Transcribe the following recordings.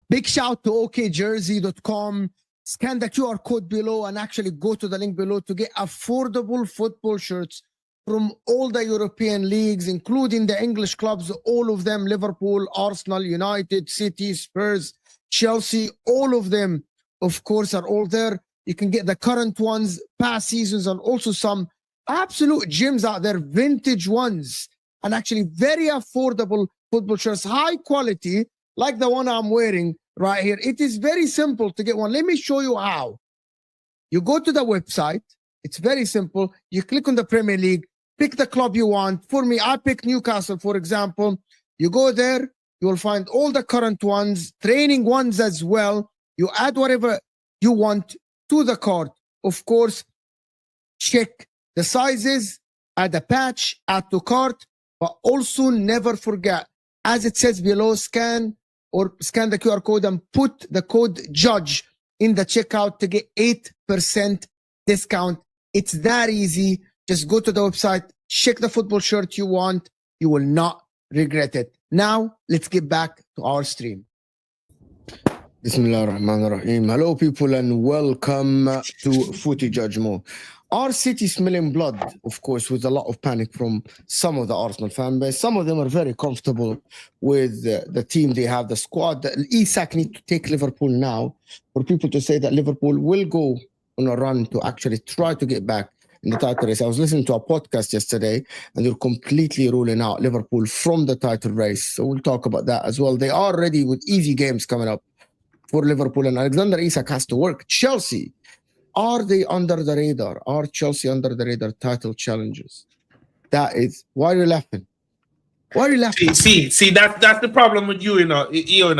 Big shout to okjersey.com. Scan the QR code below and actually go to the link below to get affordable football shirts from all the European leagues, including the English clubs, all of them, Liverpool, Arsenal, United, City, Spurs, Chelsea, all of them, of course, are all there. You can get the current ones, past seasons, and also some absolute gems out there, vintage ones, and actually very affordable football shirts, high quality, like the one I'm wearing right here. It is very simple to get one. Let me show you how. You go to the website. It's very simple. You click on the Premier League, pick the club you want. For me, I pick Newcastle, for example. You go there, you will find all the current ones, training ones as well. You add whatever you want to the cart. Of course, check the sizes, add a patch, add to cart, but also never forget, as it says below, scan the QR code and put the code JUDGE in the checkout to get 8% discount. It's that easy. Just go to the website, check the football shirt you want. You will not regret it. Now, let's get back to our stream. Bismillah ar-Rahman ar-Rahim. Hello, people, and welcome to Footy Judge Mode. Our city smelling blood, of course, with a lot of panic from some of the Arsenal fan base. Some of them are very comfortable with the team they have, the squad. Isak need to take Liverpool now for people to say that Liverpool will go on a run to actually try to get back in the title race. I was listening to a podcast yesterday, and they're completely ruling out Liverpool from the title race. So we'll talk about that as well. They are ready with easy games coming up for Liverpool, and Alexander Isak has to work. Chelsea, are they under the radar? Are Chelsea under the radar title challenges? That is, why are you laughing? Why are you laughing? See, that's the problem with you, Mo. You're a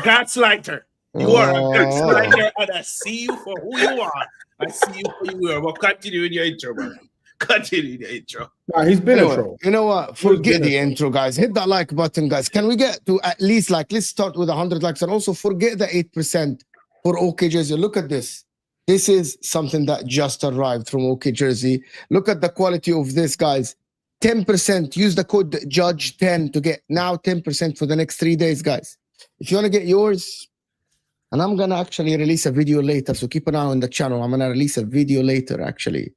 gaslighter. You are a gaslighter, and I see you for who you are. I see you for who you are. But continue in your intro, man. Continue in your intro. Nah, he's been a troll. You know what? Forget the intro, guys. Hit that like button, guys. Can we get to at least let's start with 100 likes, and also forget the 8% for OK Jersey. Look at this. This is something that just arrived from OK Jersey. Look at the quality of this, guys. 10%. Use the code JUDGE10 to get now 10% for the next 3 days, guys. If you want to get yours, and I'm going to actually release a video later, so keep an eye on the channel. I'm going to release a video later, actually,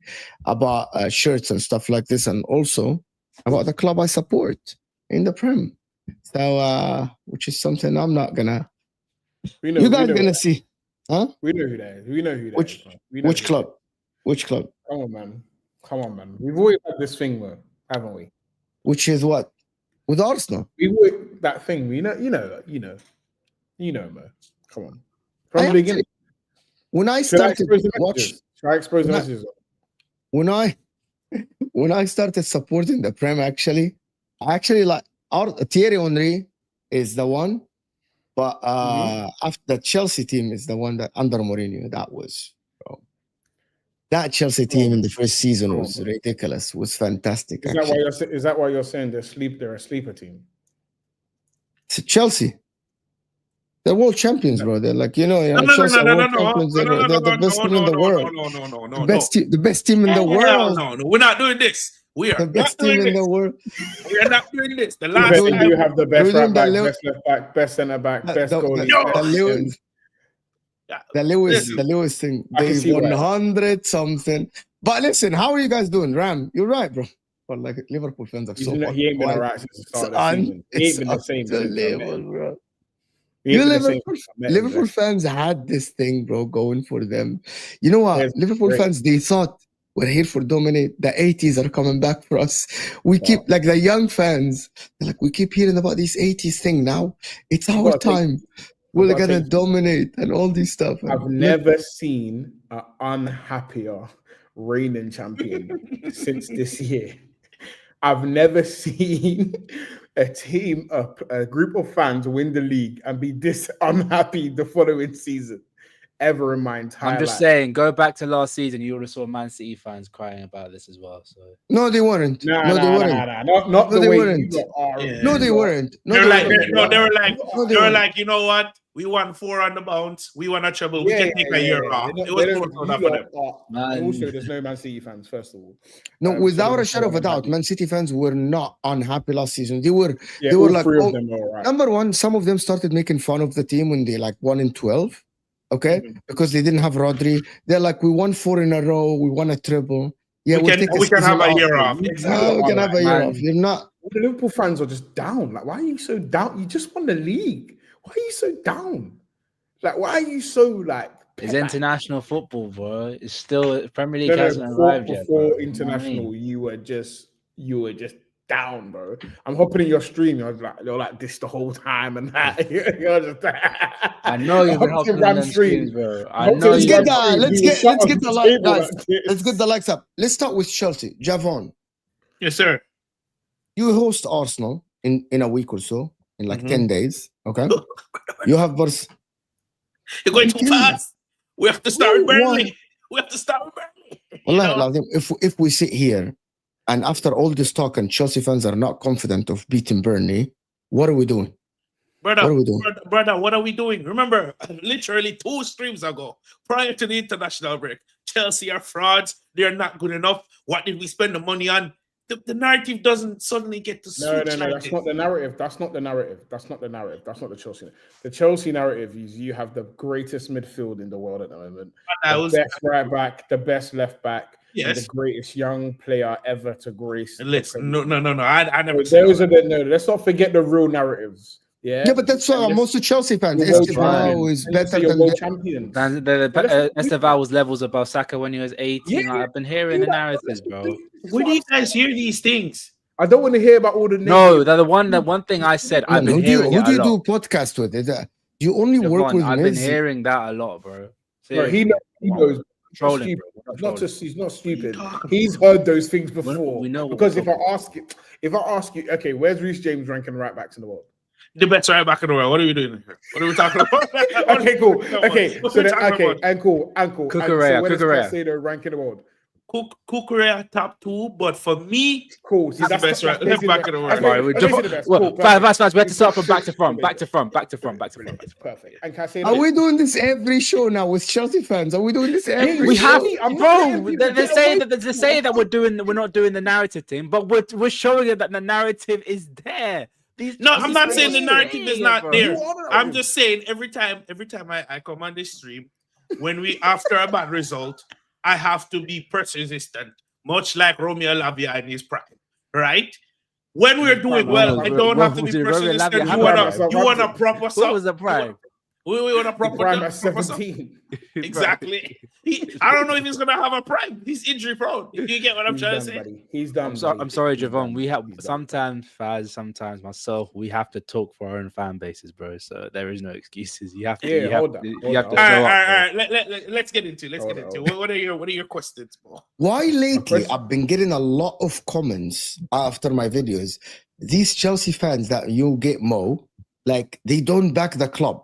about shirts and stuff like this, and also about the club I support in the Prem. So, which is something I'm not going to... You guys going to see. Huh? We know who that is. We know who that is. Which club? Which club? Come on, man. Come on, man. We've always had this thing, though, haven't we? Which is what? With Arsenal? That thing. You know, Mo. Come on. From the beginning. when I Should I started expose the watch, messages? Should I expose the No. messages? when I started supporting the Prem, actually, like our Thierry Henry is the one, but after the Chelsea team is the one that under Mourinho that was. Bro. That Chelsea team in the first season was ridiculous. Was fantastic. Is that why you're saying they're a sleeper team? It's Chelsea. They're world champions, bro. They're like, Chelsea are world champions. They're the best team in the world. The best team in the world. No, we're not doing this. We are The best team in the world. We are not doing this. The You last time you have the best We're right doing back, the best left back, best centre back, best goalie. The Lewis thing. I can They see why. 100 something. But listen, how are you guys doing, Ram? You're right, bro. But like Liverpool fans are so. He ain't been alright since the start of the season. He ain't been the same. Bro. Liverpool Liverpool fans had this thing, bro, going for them. You know what? Liverpool fans, they thought we're here for dominate. The 80s are coming back for us. We keep, like the young fans, like, we keep hearing about this 80s thing now. It's our time. We're going to dominate and all this stuff. I've never seen an unhappier reigning champion since this year. I've never seen a team, a group of fans win the league and be this unhappy the following season ever in my entire life. I'm just saying, go back to last season, you would have saw Man City fans crying about this as well. So no, they weren't. They weren't. Not the way you are. No, they weren't. They were like, you know what? We won 4 on the bounce. We won a treble. We can take a year off. It was enough for them. Also, there's no Man City fans, first of all. No, without a shadow of a doubt, Man City fans were not unhappy last season. They were all like, three of them were right. Number one, some of them started making fun of the team when they like won in 12. Okay, because they didn't have Rodri. They're like, we won 4 in a row. We won a treble. Yeah, we can have a year off. We can have a year off. You're not. The Liverpool fans are just down. Like, why are you so down? You just won the league. Why are you so down? Like, why are you so like? It's international football, bro. It's still Premier League hasn't arrived yet. Before international, you were just down, bro. I'm hopping in your stream. You're like this the whole time, and that you're just. I know you've been hopping in them streams, bro. I know. Let's get the like, guys. Let's get the likes up. Let's start with Chelsea. Javon. Yes, sir. You host Arsenal in a week or so, in like 10 days. Okay. You have Barca. You're going too fast. We have to start with Burnley. Well, if we sit here and after all this talk and Chelsea fans are not confident of beating Burnley, what are we doing? Brother, what are we doing? Remember, literally 2 streams ago, prior to the international break, Chelsea are frauds. They're not good enough. What did we spend the money on? The narrative doesn't suddenly get to switch. No, that's not the narrative. That's not the narrative. That's not the Chelsea. The Chelsea narrative is you have the greatest midfield in the world at the moment. The best right back, the best left back, and the greatest young player ever to grace. Listen, no. I never. Those are let's not forget the real narratives. Yeah, but that's what most of Chelsea fans. Esteval is better than world champions. Esteval was levels above Saka when he was 18. Yeah, I've been hearing the narratives, bro. Where do you guys hear these things? I don't want to hear about all the names. No, the one thing I said. I've been hearing. Who do you do podcast with? You only work with. I've been hearing that a lot, bro. Bro, he knows. Trolling, He's not stupid. He's heard those things before. We know because if I ask you, okay, where's Reece James ranking right backs in the world? The best right back in the world. What are we doing here? What are we talking about? Okay, cool. Okay, so cool. Cucurella. Say the rank in the world. Cucurella top 2, but for me, cool. That's the best left back in the world. Fast. We have to start from back to front. Perfect. And can I say are we doing this every show now with Chelsea fans? Are we doing this every? We have, bro. They're saying that we're not doing the narrative thing, but we're showing you that the narrative is there. I'm not saying the narrative is not there. I'm just saying every time I come on this stream, when we after a bad result, I have to be persistent, much like Romeo Lavia in his prime, right? When we're doing well, I don't have to be persistent. You want a proper What was the prime? We want a The proper prime at proper son. 17. Exactly. I don't know if he's gonna have a prime. He's injury prone. You get what I'm He's trying done, to say? buddy. He's done. I'm sorry, He's Javon. done. We have He's done. sometimes Faz, sometimes myself. We have to talk for our own fan bases, bro. So there is no excuses. You have to. Yeah, you have, hold to, on, you hold have on, to hold show All up. right, bro. all right. Let's get into. Hold on. What are your questions, bro? Why lately question- I've been getting a lot of comments after my videos. These Chelsea fans that you get, Mo, like they don't back the club.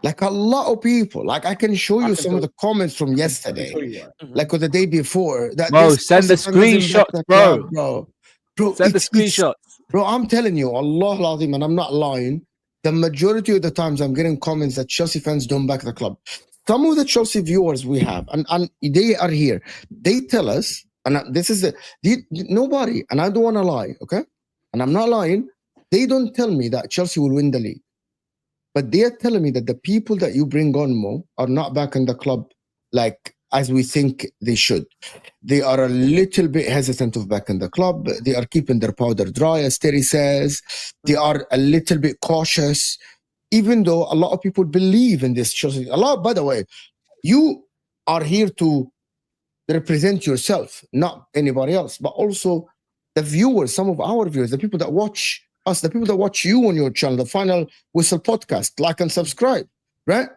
Like a lot of people. Like I can show I you can some tell- of the comments from I can yesterday, tell you why. like or the day before. That Mo, this send the Chelsea fan doesn't back screenshots, the bro. club, bro. Send the it's- screenshots. Bro, I'm telling you, Allah Azim, and I'm not lying. The majority of the times I'm getting comments that Chelsea fans don't back the club. Some of the Chelsea viewers we have, and they are here, they tell us, and this is nobody, and I don't want to lie, okay? And I'm not lying. They don't tell me that Chelsea will win the league. But they are telling me that the people that you bring on, Mo, are not back in the club like as we think they should. They are a little bit hesitant of back in the club. They are keeping their powder dry, as Terry says. They are a little bit cautious, even though a lot of people believe in this Chelsea. A lot, by the way, you are here to represent yourself, not anybody else, but also the viewers, some of our viewers, the people that watch us, the people that watch you on your channel, the Final Whistle podcast, like and subscribe, right?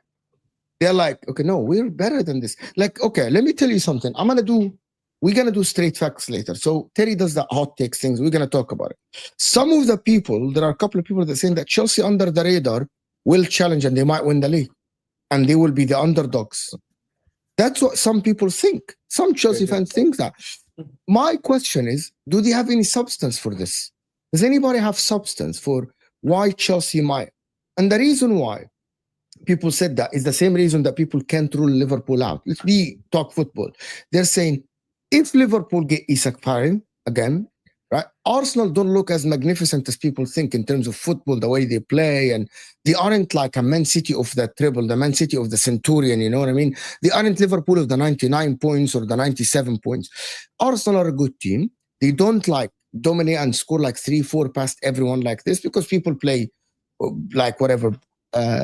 They're like, okay, no, we're better than this. Like, okay, let me tell you something. We're going to do straight facts later. So Terry does the hot takes things. We're going to talk about it. Some of the people, there are a couple of people that are saying that Chelsea under the radar will challenge and they might win the league. And they will be the underdogs. That's what some people think. Some Chelsea fans think that. My question is, do they have any substance for this? Does anybody have substance for why Chelsea might? And the reason why people said that is the same reason that people can't rule Liverpool out. Let's talk football. They're saying, if Liverpool get Isak again, right? Arsenal don't look as magnificent as people think in terms of football, the way they play, and they aren't like a Man City of the treble, the Man City of the Centurion, you know what I mean? They aren't Liverpool of the 99 points or the 97 points. Arsenal are a good team. They don't like dominate and score like 3-4 past everyone like this because people play like whatever,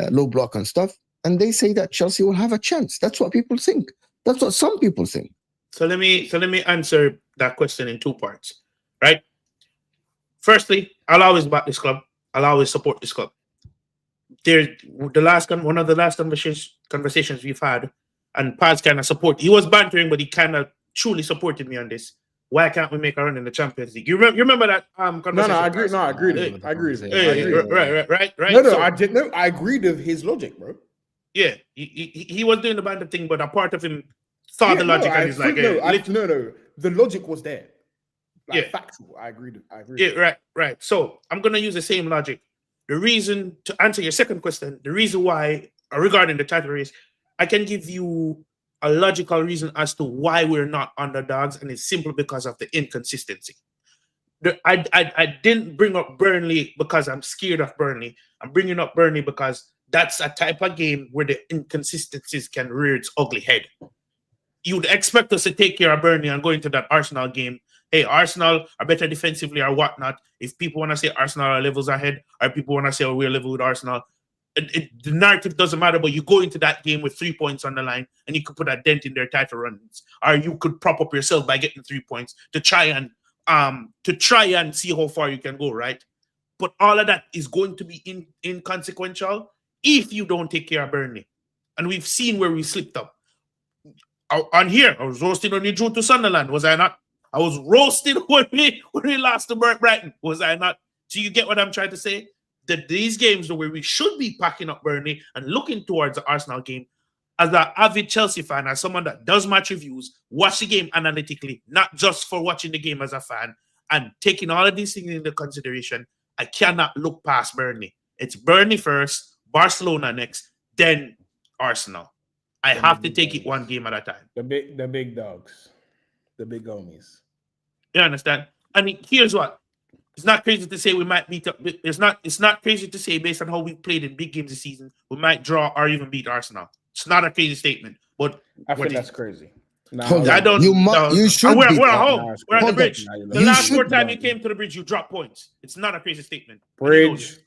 low block and stuff. And they say that Chelsea will have a chance. That's what people think. That's what some people think. So let me answer that question in two parts, right? Firstly, I'll always back this club. I'll always support this club. One of the last conversations we've had, and Paz kind of support. He was bantering, but he kind of truly supported me on this. Why can't we make a run in the Champions League? You remember that conversation? No, I agree. No, I agreed with it. I agreed with it. Right. No, So, I agreed with his logic, bro. yeah, he was doing the banter thing, but a part of him saw the logic and he's like, no, the logic was there. Like, Yeah. factual. I agreed. Yeah, right. So I'm gonna use the same logic. The reason to answer your second question, the reason why regarding the title race, I can give you a logical reason as to why we're not underdogs, and it's simply because of the inconsistency. I didn't bring up Burnley because I'm scared of Burnley. I'm bringing up Burnley because that's a type of game where the inconsistencies can rear its ugly head. You'd expect us to take care of Burnley and go into that Arsenal game. Hey, Arsenal are better defensively or whatnot. If people want to say Arsenal are levels ahead, or people want to say, oh, we're level with Arsenal, the narrative doesn't matter, but you go into that game with 3 points on the line and you could put a dent in their title runs, or you could prop up yourself by getting 3 points to try and see how far you can go, right? But all of that is going to be inconsequential if you don't take care of Burnley. And we've seen where we slipped up. On here, I was roasted when we drew to Sunderland, was I not? I was roasted when we lost to Brighton, was I not? Do you get what I'm trying to say? That these games where we should be packing up Burnley and looking towards the Arsenal game, as an avid Chelsea fan, as someone that does match reviews, watch the game analytically, not just for watching the game as a fan, and taking all of these things into consideration, I cannot look past Burnley. It's Burnley first, Barcelona next, then Arsenal. I have to take it one game at a time. The big dogs, the big homies. You understand? I mean, here's what. It's not crazy to say we might beat up. It's not crazy to say based on how we played in big games this season, we might draw or even beat Arsenal. It's not a crazy statement, but I think that's crazy. I don't. You should. We're beat at up. home. We're at the bridge. The You last should 4 times you came to the bridge, you dropped points. It's not a crazy statement. Bridge,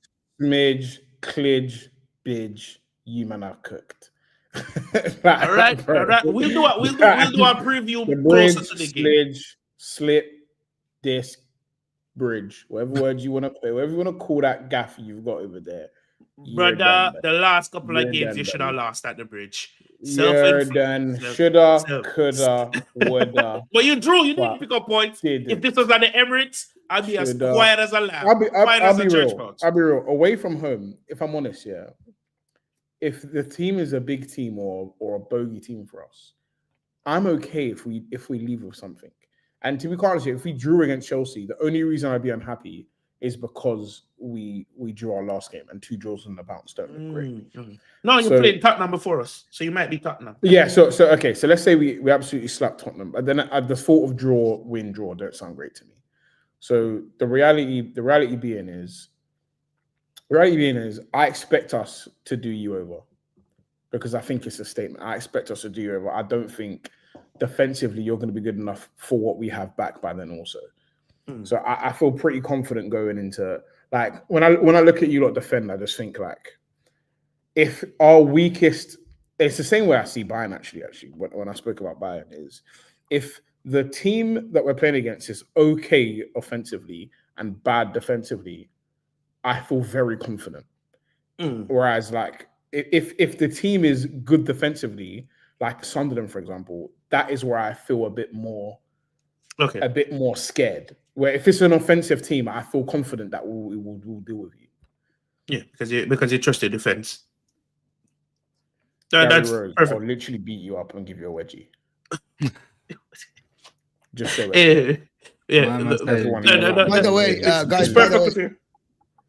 smidge, klidge, bidge, you man are cooked. All right. We'll do a preview The closer bridge, to the game. slip, disc, bridge, whatever words you want to play, whatever you want to call that gaff you've got over there. But the last couple of You're games done, you should have buddy. lost at the bridge. You're done. Shoulda, coulda, woulda. But you drew. You But didn't pick up points. didn't. If this was at the Emirates, I'd be as Shoulda. quiet as a lamb. Quiet I'll as be a church real. mouse. I'll be real. Away from home, if I'm honest, yeah. If the team is a big team or a bogey team for us, I'm okay if we leave with something. And to be quite honest, if we drew against Chelsea, the only reason I'd be unhappy is because we drew our last game and 2 draws on the bounce don't look great. No, you played Tottenham before us, so you might be Tottenham. Yeah, so okay, so let's say we absolutely slapped Tottenham, but then the thought of win draw don't sound great to me. So the reality being is I expect us to do you over because I think it's a statement. I expect us to do you over. I don't think defensively you're going to be good enough for what we have back by then also. So I feel pretty confident going into, like, when I look at you lot defend, I just think, like, if our weakest, it's the same way I see Bayern actually when I spoke about Bayern, is if the team that we're playing against is okay offensively and bad defensively, I feel very confident. Whereas, like, if the team is good defensively, like Sunderland, for example, that is where I feel a bit more scared. Where if it's an offensive team, I feel confident that we'll deal with you. Yeah, because you trust your defense. That's perfect. I'll literally beat you up and give you a wedgie. Just so that. By the way, guys,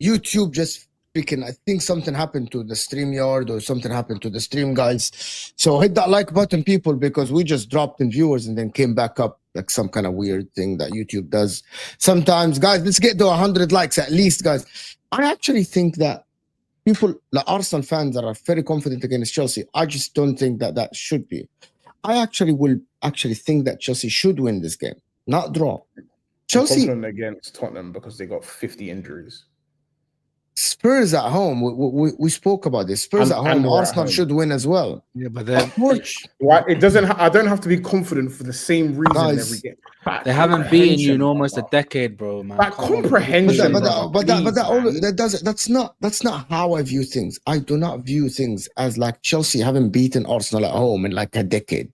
YouTube just speaking. I think something happened to the StreamYard or something happened to the stream, guys. So hit that like button, people, because we just dropped in viewers and then came back up like some kind of weird thing that YouTube does sometimes. Guys, let's get to 100 likes at least, guys. I actually think that people, the Arsenal fans that are very confident against Chelsea, I just don't think that should be. I actually will think that Chelsea should win this game, not draw. Chelsea against Tottenham because they got 50 injuries. Spurs at home. We spoke about this. Spurs at home. Arsenal should win as well. Yeah, but then it doesn't. I don't have to be confident for the same reason every game. They haven't beaten you in almost a decade, bro. Man, that comprehension. That's not how I view things. I do not view things as like Chelsea haven't beaten Arsenal at home in like a decade.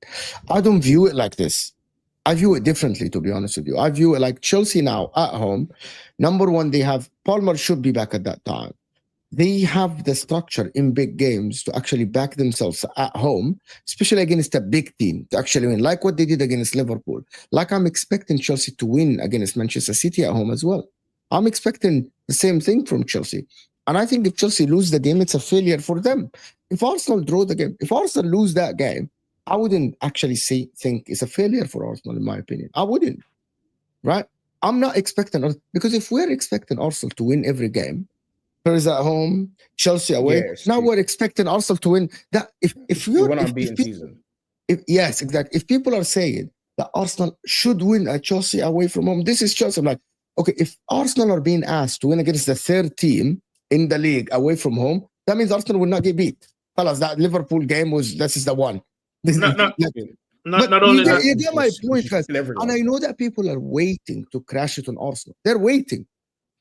I don't view it like this. I view it differently, to be honest with you. I view it like Chelsea now at home. Number one, they have Palmer should be back at that time. They have the structure in big games to actually back themselves at home, especially against a big team to actually win, like what they did against Liverpool. Like I'm expecting Chelsea to win against Manchester City at home as well. I'm expecting the same thing from Chelsea. And I think if Chelsea lose the game, it's a failure for them. If Arsenal draw the game, if Arsenal lose that game, I wouldn't actually think it's a failure for Arsenal, in my opinion. I wouldn't, right? I'm not expecting, because if we're expecting Arsenal to win every game, Spurs at home, Chelsea away, now we're expecting Arsenal to win. That if you're an unbeaten season, yes, exactly. If people are saying that Arsenal should win at Chelsea away from home, this is Chelsea. I'm like, okay, if Arsenal are being asked to win against the third team in the league away from home, that means Arsenal will not get beat. Fellas, that Liverpool game this is the one. Not only that. You get my point, guys. And I know that people are waiting to crash it on Arsenal. They're waiting.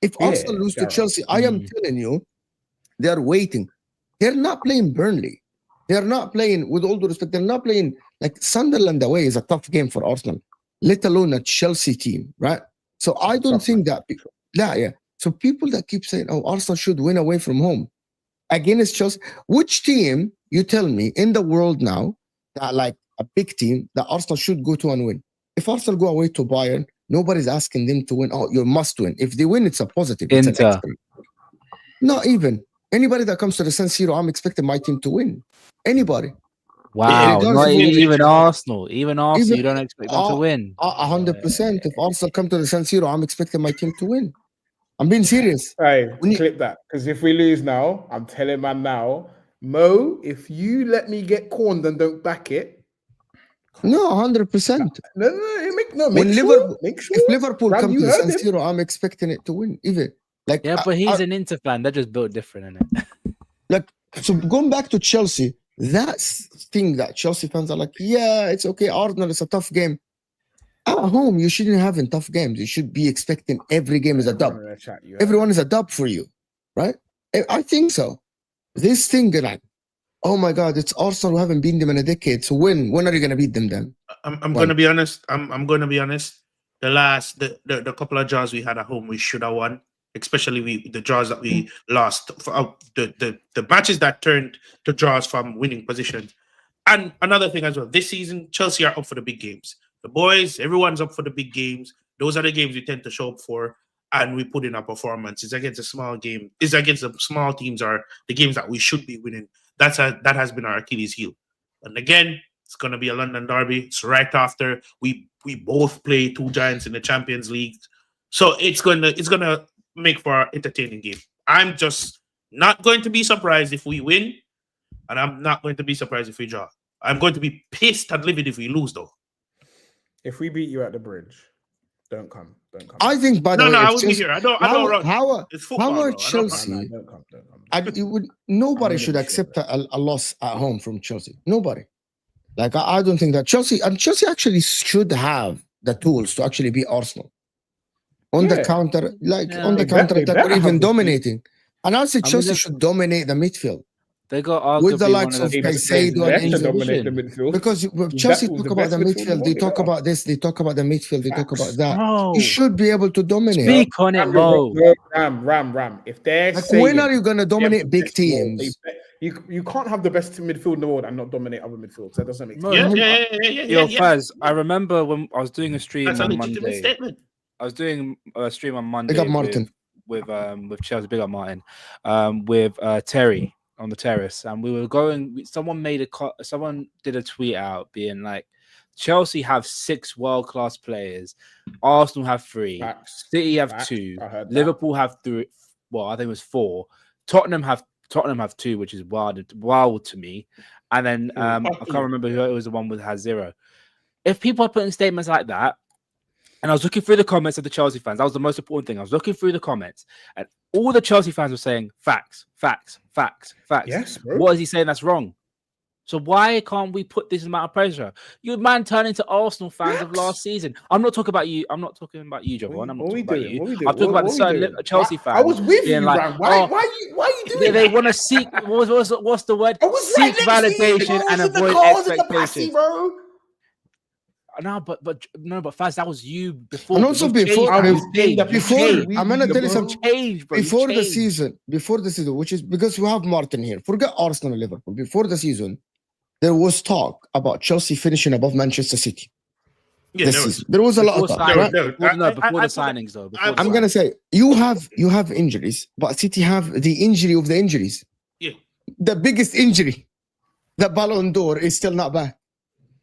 If Arsenal lose to Chelsea, I am telling you, they're waiting. They're not playing Burnley. They're not playing, with all due respect, they're not playing, like Sunderland away is a tough game for Arsenal, let alone a Chelsea team, right? So I don't think that, So people that keep saying, oh, Arsenal should win away from home against Chelsea, which team, you tell me, in the world now, that like a big team that Arsenal should go to and win? If Arsenal go away to Bayern, nobody's asking them to win. Oh, you must win. If they win, it's a positive. It's Inter. Not even. Anybody that comes to the San Siro, I'm expecting my team to win. Anybody. Wow. Not even Arsenal. Even Arsenal, you don't expect them to win. 100%. If Arsenal come to the San Siro, I'm expecting my team to win. I'm being serious. Hey, clip that. Because if we lose now, I'm telling man now, Mo, if you let me get corned and don't back it. No, 100%. If Liverpool come to the San Siro, I'm expecting it to win. Even but he's an Inter fan. They're just built different, innit? Like So going back to Chelsea, that thing that Chelsea fans are like, yeah, it's okay. Arsenal is a tough game. At home, you shouldn't have in tough games. You should be expecting every game is a dub. Everyone is a dub for you, right? I think so. This thing, like, oh my God, it's Arsenal who haven't beaten them in a decade. So when are you going to beat them then? I'm going to be honest. I'm going to be honest. The couple of draws we had at home, we should have won. Especially the draws that we lost, for the matches that turned to draws from winning positions. And another thing as well, this season, Chelsea are up for the big games. The boys, everyone's up for the big games. Those are the games we tend to show up for, and we put in a performance. It's against a small game. It's against the small teams are the games that we should be winning. That has been our Achilles heel. And again, it's going to be a London derby. It's right after we both play two giants in the Champions League. So it's gonna make for an entertaining game. I'm just not going to be surprised if we win, and I'm not going to be surprised if we draw. I'm going to be pissed and livid if we lose, though. If we beat you at the bridge, don't come. I think, by the way, I wouldn't be here. I don't run. It's football, how are bro. Chelsea? Don't come. Nobody should accept a loss at home from Chelsea. Nobody. Like, I don't think that Chelsea actually should have the tools to actually beat Arsenal. On the counter, attack, or even dominating. And I say Chelsea should dominate the midfield. They got with the likes of Caicedo and dominate the midfield. Because Chelsea talk about the midfield, they talk about this, they talk about the midfield, they talk about that. Bro. You should be able to dominate. Speak on it, bro. Ram. If they're like, when are you gonna dominate big teams? You can't have the best midfield in the world and not dominate other midfields. That doesn't make sense. Yeah. Faz, I remember when I was doing a stream That's on a legitimate Monday. statement. I was doing a stream on Monday. Big up Martin. With Chelsea, big up Martin, with Terry on the terrace, and we were going. Someone did a tweet out being like, Chelsea have 6 world-class players, Arsenal have 3, City have 2, Liverpool have 3. Well, I think it was 4. Tottenham have 2, which is wild to me. And then I can't remember who it was. The one that has 0. If people are putting statements like that. And I was looking through the comments of the Chelsea fans. That was the most important thing. I was looking through the comments, and all the Chelsea fans were saying facts. Yes, bro. What is he saying that's wrong? So why can't we put this amount of pressure? You man turn into Arsenal fans of last season. I'm not talking about you. I'm not talking about you, Javon. I'm not talking about you. I'm talking about the certain Chelsea fans. I was with you, like, man. Why are you doing that? They want to seek. What's the word? Seek validation and avoid expectations. No, but Faz, that was you before. And also before, I'm gonna tell you something. Change, bro. Before the season, which is because you have Martin here. Forget Arsenal and Liverpool. Before the season, there was talk about Chelsea finishing above Manchester City. Yeah, there was a lot of talk. Before the signings, though. I'm gonna say you have injuries, but City have the injury of the injuries. Yeah, the biggest injury, the Ballon d'Or, is still not back.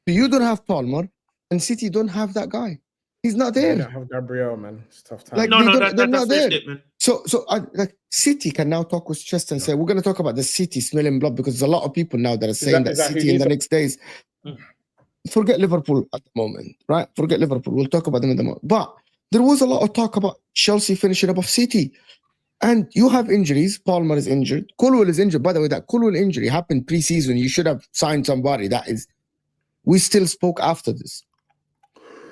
You don't have Palmer. And City don't have that guy. He's not there. They don't have Gabriel, man. It's tough time. Like, they're not there. So like City can now talk with chest and say, we're going to talk about the City smelling blood, because there's a lot of people now that are saying that City in the next days. Forget Liverpool at the moment, right? Forget Liverpool. We'll talk about them in the moment. But there was a lot of talk about Chelsea finishing above City. And you have injuries. Palmer is injured. Colwell is injured. By the way, that Colwell injury happened pre-season. You should have signed somebody. We still spoke after this.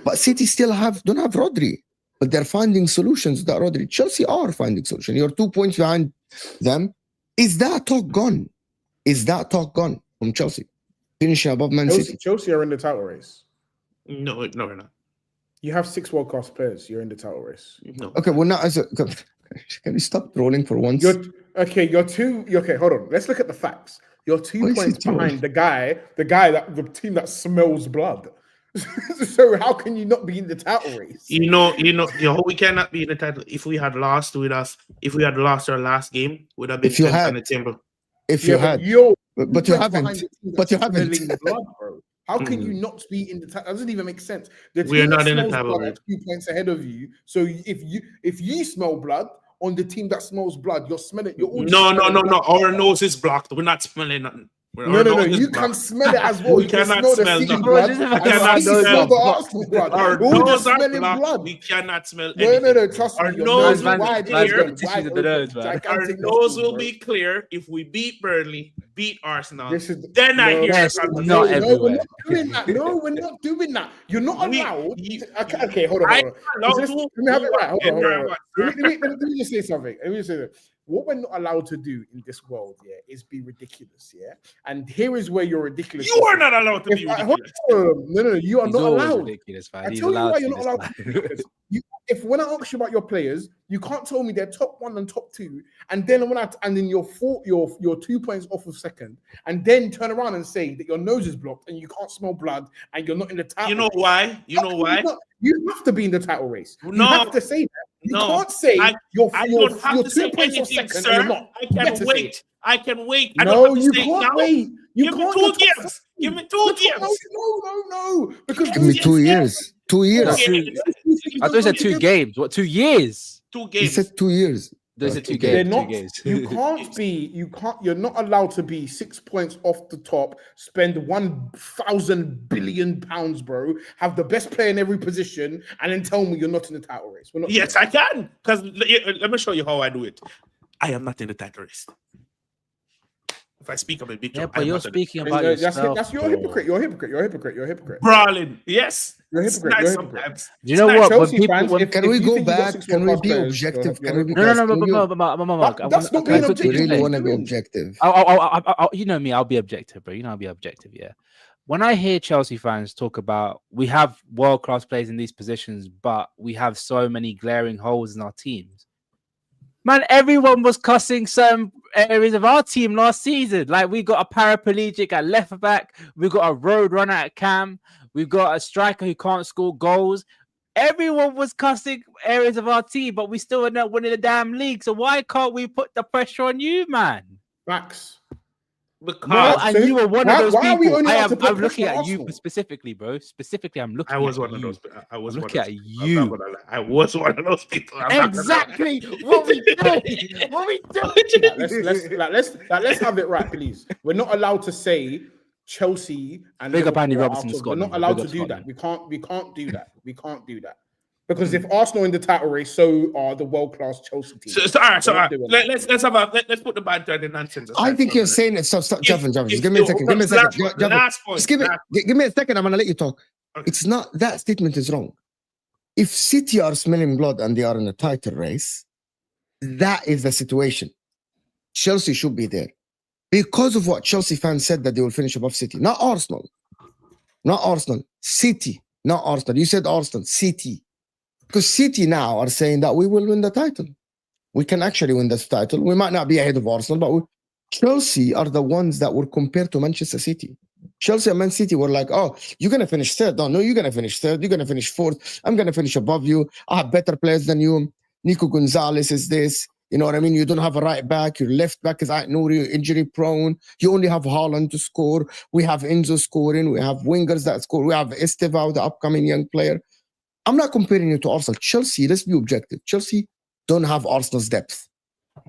But City still don't have Rodri, but they're finding solutions with that Rodri. Chelsea are finding solutions. You're 2 points behind them. Is that talk gone? From Chelsea? Finishing above Man City. Chelsea are in the title race. No, we're not. You have 6 world-class players. You're in the title race. No. Okay, well, now, can you stop trolling for once? Hold on. Let's look at the facts. You're 2 points behind the team that smells blood. So how can you not be in the title race? We cannot be in the title. If we had lost our last game, would have been 10th on the table. But you haven't. But you haven't. Blood, bro. How can you not be in the title? That doesn't even make sense. We're not in the title. 2 points ahead of you. So if you smell blood on the team that smells blood, you're smelling. No. Our nose is blocked. We're not smelling nothing. No. You can smell it as well. We You can cannot smell the smell City nothing. blood. We and cannot City smell the Arsenal blood. Our We're all nose just are smelling blocked. blood. We cannot smell anything. No. Trust Our me. Your nose nose will is wide be clear. open. Wide open. Our Gigantic nose nostrils, will bro. be clear if we beat Burnley, beat Arsenal. This is Then I hear Yes, the conversation. not we're everywhere. not doing that. No, we're not doing that. You're not allowed. Okay, hold on. I'm allowed Let to me have it right. Hold on. Hold Let me just say something. What we're not allowed to do in this world, is be ridiculous, And here is where you're ridiculous. You are not allowed to be ridiculous. No, you are He's not always allowed. ridiculous, man. I He's tell you allowed why to you're not allowed to be ridiculous. If when I ask you about your players, you can't tell me they're top 1 and top 2, and then then you're 2 points off of second, and then turn around and say that your nose is blocked and you can't smell blood and you're not in the title. You know why? You know why? You have to be in the title race. You No. have to say that. You No. can't say I you're don't have to 2 say points off anything, second sir. and you're not. I can wait. I can wait. I No, don't have you to say can't now. wait. You Give me can't. 2 games. Give me 2 games. No. Because Give me 2 years. 2 years. I thought he said 2 games. What, 2 years? 2 He games. said 2 years. Those are 2 They're games. not. 2 games. You're not allowed to be 6 points off the top, spend 1,000 billion pounds, bro, have the best player in every position, and then tell me you're not in the title race. We're not. Yes, I can. Because let me show you how I do it. I am not in the title race. If I speak of a big Yeah, job, but you're speaking about yourself. That's you're a hypocrite. You're a hypocrite. brawling. Yes. You're a It's hypocrite. nice You're a hypocrite. sometimes. Do you know It's what? nice. When Chelsea people, fans, when, Can we you go think you've got back? 6 Can we world-class be players, objective? you're Can we be hypocrite. no, guys, can you- but That's not being I objective. really want to be objective. you know me, I'll be objective, bro. You know I'll be objective, yeah. When I hear Chelsea fans talk about we have world-class players in these positions, but we have so many glaring holes in our teams. Man, everyone was cussing certain areas of our team last season. Like, we got a paraplegic at left back, we got a road runner at cam, we've got a striker who can't score goals. Everyone was cussing areas of our team, but we still are not winning the damn league. So why can't we put the pressure on you, man? Facts. Because No, and you were one of those why are we people. only allowed to put I'm looking pressure on at you Arsenal? specifically, bro. Specifically, I'm looking I was at one of you. those. I was I'm one of looking those. at I'm not you. gonna lie. I was one of those people. I'm not gonna lie. Exactly what we doing. What we doing? Let's have it right, please. We're not allowed to say Chelsea and Big up Liverpool Andy are Robertson, out of- Scotland. We're not allowed Big to up do Scotland. that. We can't do that. We can't do that. Because if Arsenal in the title race, so are the world-class Chelsea team. So all right. So We're not doing that. let's put the banter and the nonsense aside I think for a you're minute. saying it. Stop, Javin. If Just give me a second. Give me a second. Javin, Last point. just give me a second. I'm gonna let you talk. Okay. It's not that statement is wrong. If City are smelling blood and they are in a title race, that is the situation. Chelsea should be there because of what Chelsea fans said that they will finish above City, not Arsenal, City, not Arsenal. You said Arsenal, City, because City now are saying that we will win the title. We can actually win this title. We might not be ahead of Arsenal, but Chelsea are the ones that were compared to Manchester City. Chelsea and Man City were like, oh, you're going to finish third. No, you're going to finish third. You're going to finish fourth. I'm going to finish above you. I have better players than you. Nico Gonzalez is this. You know what I mean? You don't have a right back. Your left back is Nouri, injury prone. You only have Haaland to score. We have Enzo scoring. We have wingers that score. We have Estevao, the upcoming young player. I'm not comparing you to Arsenal. Chelsea, let's be objective. Chelsea don't have Arsenal's depth.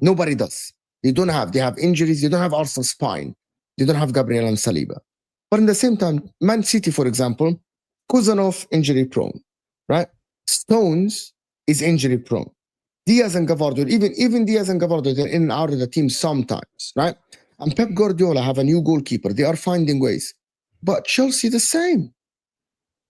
Nobody does. They have injuries. They don't have Arsenal's spine. They don't have Gabriel and Saliba. But in the same time, Man City, for example, Kuzanov, injury prone, right? Stones is injury prone. Diaz and Gavardo, even Diaz and Gavardo, they're in and out of the team sometimes, right? And Pep Guardiola have a new goalkeeper. They are finding ways. But Chelsea the same.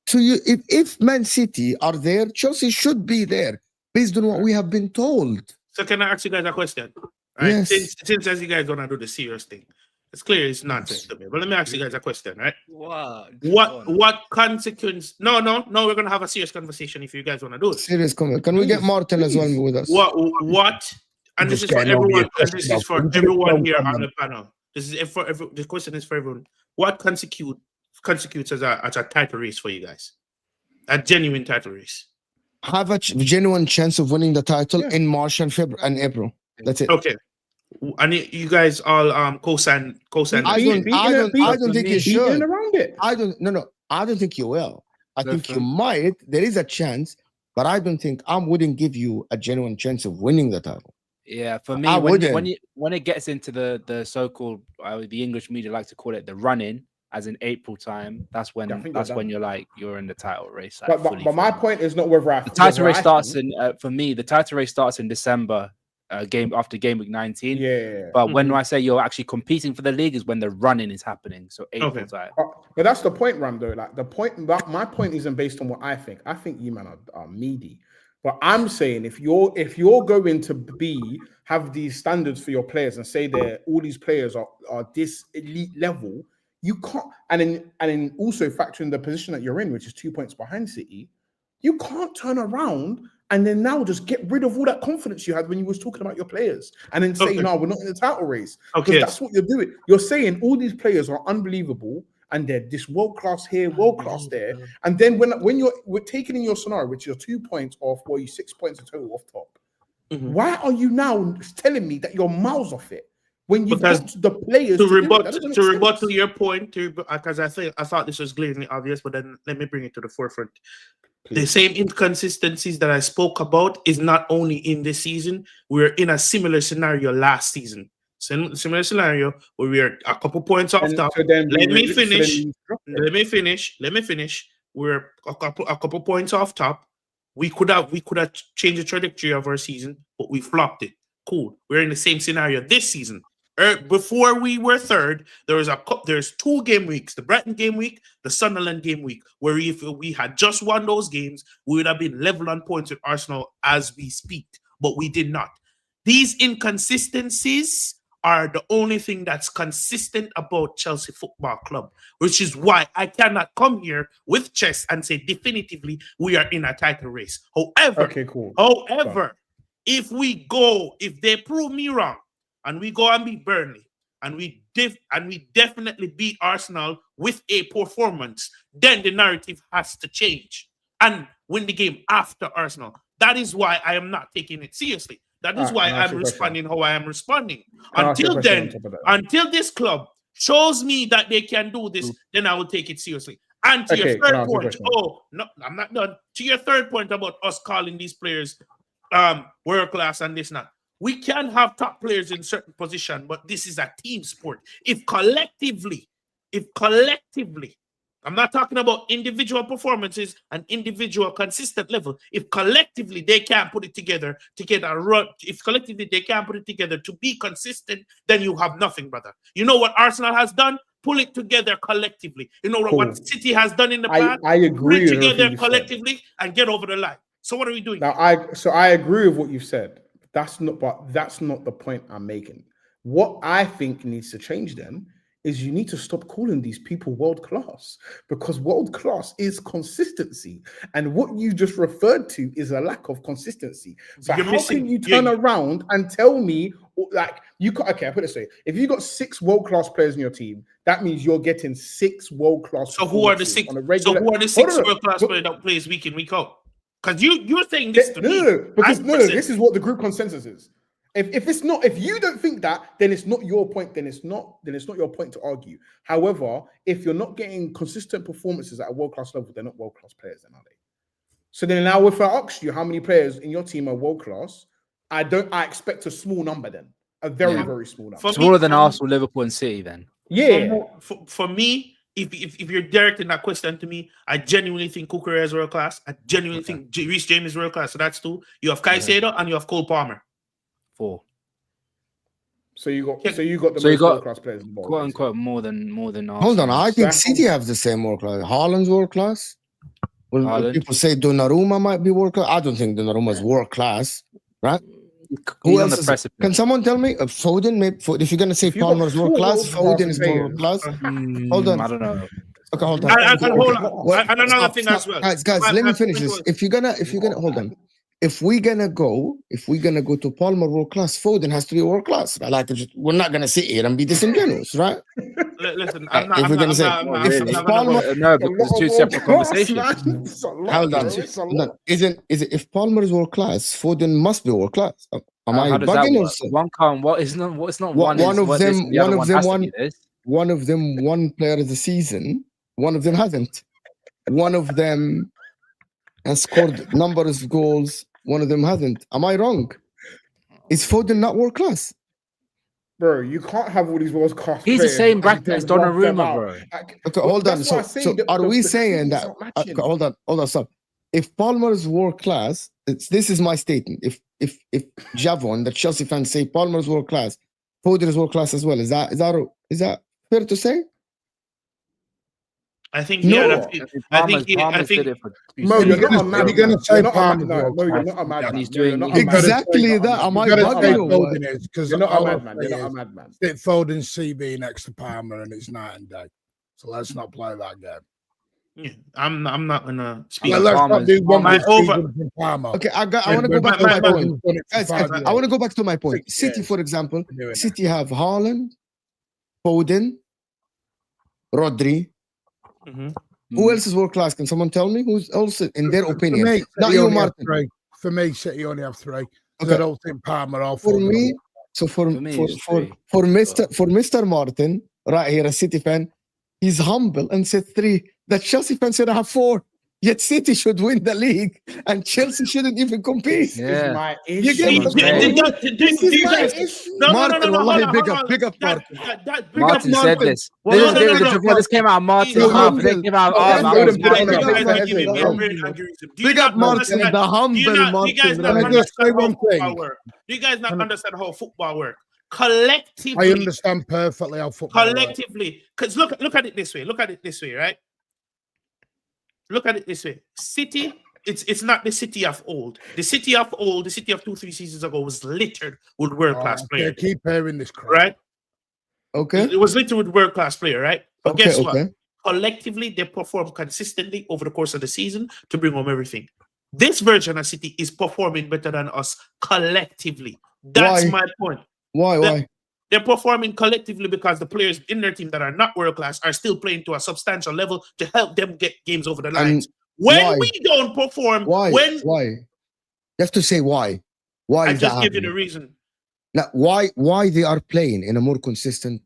So if Man City are there, Chelsea should be there based on what we have been told. So can I ask you guys a question? Right? Yes. Since as you guys want to do the serious thing, it's clear it's nonsense to me. But let me ask you guys a question, right? Wow. What consequence? No, we're gonna have a serious conversation if you guys want to do it. Serious comment. Can we get Martin as well with us? What? And this is for everyone. And this is for everyone here on the panel. The question is for everyone. What constitutes as a title race for you guys? A genuine title race. Have a genuine chance of winning the title in March and February and April. That's it. Okay. And you guys all co-sign. I don't think you should. Around it. I don't think you will. I think you might. There is a chance, but I don't think I wouldn't give you a genuine chance of winning the title. Yeah, for I me, wouldn't. when it gets into the so-called the English media like to call it the run-in, as in April time, that's I when think you're in the title race. Like, but my point is not whether the title race starts think, in for me. The title race starts in December, game after game week 19. Yeah. But when I say you're actually competing for the league is when the running is happening. So April time. But that's the point, Rando. Like my point isn't based on what I think. I think you man are meaty. But I'm saying if you're going to have these standards for your players and say that all these players are this elite level, you can't. And then also factor in the position that you're in, which is 2 points behind City. You can't turn around and then now just get rid of all that confidence you had when you was talking about your players and then say, no, we're not in the title race. Because that's what you're doing. You're saying all these players are unbelievable and they're this world class here, world class there. And then when we're taking in your scenario, which is 2 points off, or you 6 points in total off top, why are you now telling me that you're miles off it? When you've got the players to rebut your point, because I thought this was glaringly obvious, but then let me bring it to the forefront. Please. The same inconsistencies that I spoke about is not only in this season. We're in a similar scenario last season. Similar scenario where we're a couple points off top. Let me finish. We're a couple points off top. We could have changed the trajectory of our season, but we flopped it. Cool. We're in the same scenario this season. Before we were third, there's 2 game weeks, the Brighton game week, the Sunderland game week, where if we had just won those games, we would have been level on points with Arsenal as we speak, but we did not. These inconsistencies are the only thing that's consistent about Chelsea Football Club, which is why I cannot come here with chest and say definitively we are in a title race. However, if they prove me wrong, and we go and beat Burnley, and we definitely beat Arsenal with a performance, then the narrative has to change and win the game after Arsenal. That is why I am not taking it seriously. That is why I'm responding how I am responding. Until then, until this club shows me that they can do this, then I will take it seriously. And to your third point, no, I'm not done. To your third point about us calling these players world class and this not. We can have top players in certain position, but this is a team sport. If collectively, I'm not talking about individual performances and individual consistent level. If collectively they can't put it together to get a run, if collectively they can't put it together to be consistent, then you have nothing, brother. You know what Arsenal has done? Pull it together collectively. You know what City has done in the past? I agree. Put it together collectively and get over the line. So what are we doing? Now, I agree with what you've said. That's not the point I'm making. What I think needs to change then is you need to stop calling these people world class, because world class is consistency, and what you just referred to is a lack of consistency. So how can you turn around and tell me like you can? Okay, I put it this way: if you got 6 world class players in your team, that means you're getting 6 world class. So who are the 6? So who are the 6 world class players that plays week in, week out? Because you're saying this to me. This is what the group consensus is. If you don't think that, then it's not your point. Then it's not your point to argue. However, if you're not getting consistent performances at a world class level, they're not world class players, then are they? So then now, if I ask you how many players in your team are world class, I expect a small number then, a very very small number. Smaller than Arsenal, Liverpool, and City. Then for me. If you're directing that question to me, I genuinely think Kukurea is world class. I genuinely think Reece James is world class. So that's 2. You have Caicedo and you have Cole Palmer. 4. So you got the world class players in the ball, quote unquote more than Arsenal. Hold on, I think City have the same world class. Haaland's world class. Well, people say Donnarumma might be world class. I don't think Donnarumma is world class, right? Who else can someone tell me? Foden, maybe. If you're gonna say Palmer's world class, Foden is world class. Hold on. I don't know. Okay, hold on. Hold on. And another thing as well. Guys, let me finish this. If you're gonna hold on. If we're gonna go to Palmer world class, Foden has to be world class. Like we're not gonna sit here and be disingenuous, right? Listen, if Palmer, no, because it's 2 separate conversations. Hold on. Isn't if Palmer is world class, Foden must be world class. Am I bugging or so? One can't. What is not? What's not one? One of them won player of the season. One of them hasn't. One of them has scored numbers of goals. One of them hasn't. Am I wrong? Is Foden not world class? Bro, you can't have all these world class. He's the same bracket as run them Donnarumma, out. bro. Okay, hold on. That's why I So, say so are we the saying cream is that? not matching. Hold on, stop. If Palmer is world class, this is my statement. If Javon, the Chelsea fans say Palmer is world class, Foden is world class as well. Is that fair to say? I think No. Palmer's did it for Mo, you're not a madman. You're gonna say You're not a Palmer's madman. world No, you're class. not a madman. He's No, you're doing- not a madman. Exactly that. Am I You gotta say bugging or what? Foden is because You're not a madman. You're not a madman. Stick Foden's CB next to Palmer and it's night and day. So let's not play that game. Yeah, I'm not gonna speak. Well, let's not do one my good over- season from Palmer. Okay, I want to go back to my point. Guys, I I want to go back to my point. City, for example, City have Haaland, Foden, Rodri. Mhm. Who else is world class? Can someone tell me? Who's also, in their opinion? For me, Not City you, only have Martin. three. For me, City only have three. Okay. I don't think Palmer or For Foden me, will- so For me, it's three. for Mr. Martin, right here, a City fan, he's humble and said three. The Chelsea fan said I have four. Yet City should win the league and Chelsea shouldn't even compete. This Yeah. is my You issue. get what I'm bro. saying? This is my guys- issue. No, Martin, wallahi, hold big on. up Martin. Big Martin up said Martin. this. Well, This came out of Martin's You're mouth. This humble. came out of Oh, our that's mouth. good. Martin Big said up this. Martin. Big up Martin, the humble Do you Martin. guys not Can I just say understand how one football thing? works? Do you guys not understand how football works? Collectively, I understand perfectly how football works. collectively, because look at it this way. Look at it this way, right? Look at it this way. City, it's not the City of old. The City of old, the City of 2-3 seasons ago was littered with world-class Oh, players, keep hearing this crap. right? Okay. It was littered with world-class players, right? But Okay, guess what? okay. Collectively, they perform consistently over the course of the season to bring home everything. This version of City is performing better than us collectively. That's Why? my point. Why? They're performing collectively because the players in their team that are not world class are still playing to a substantial level to help them get games over the lines. When why? we don't perform, Why? when Why? You have to say why. Why I is that just give you the happening? reason, Now, why they are playing in a more consistent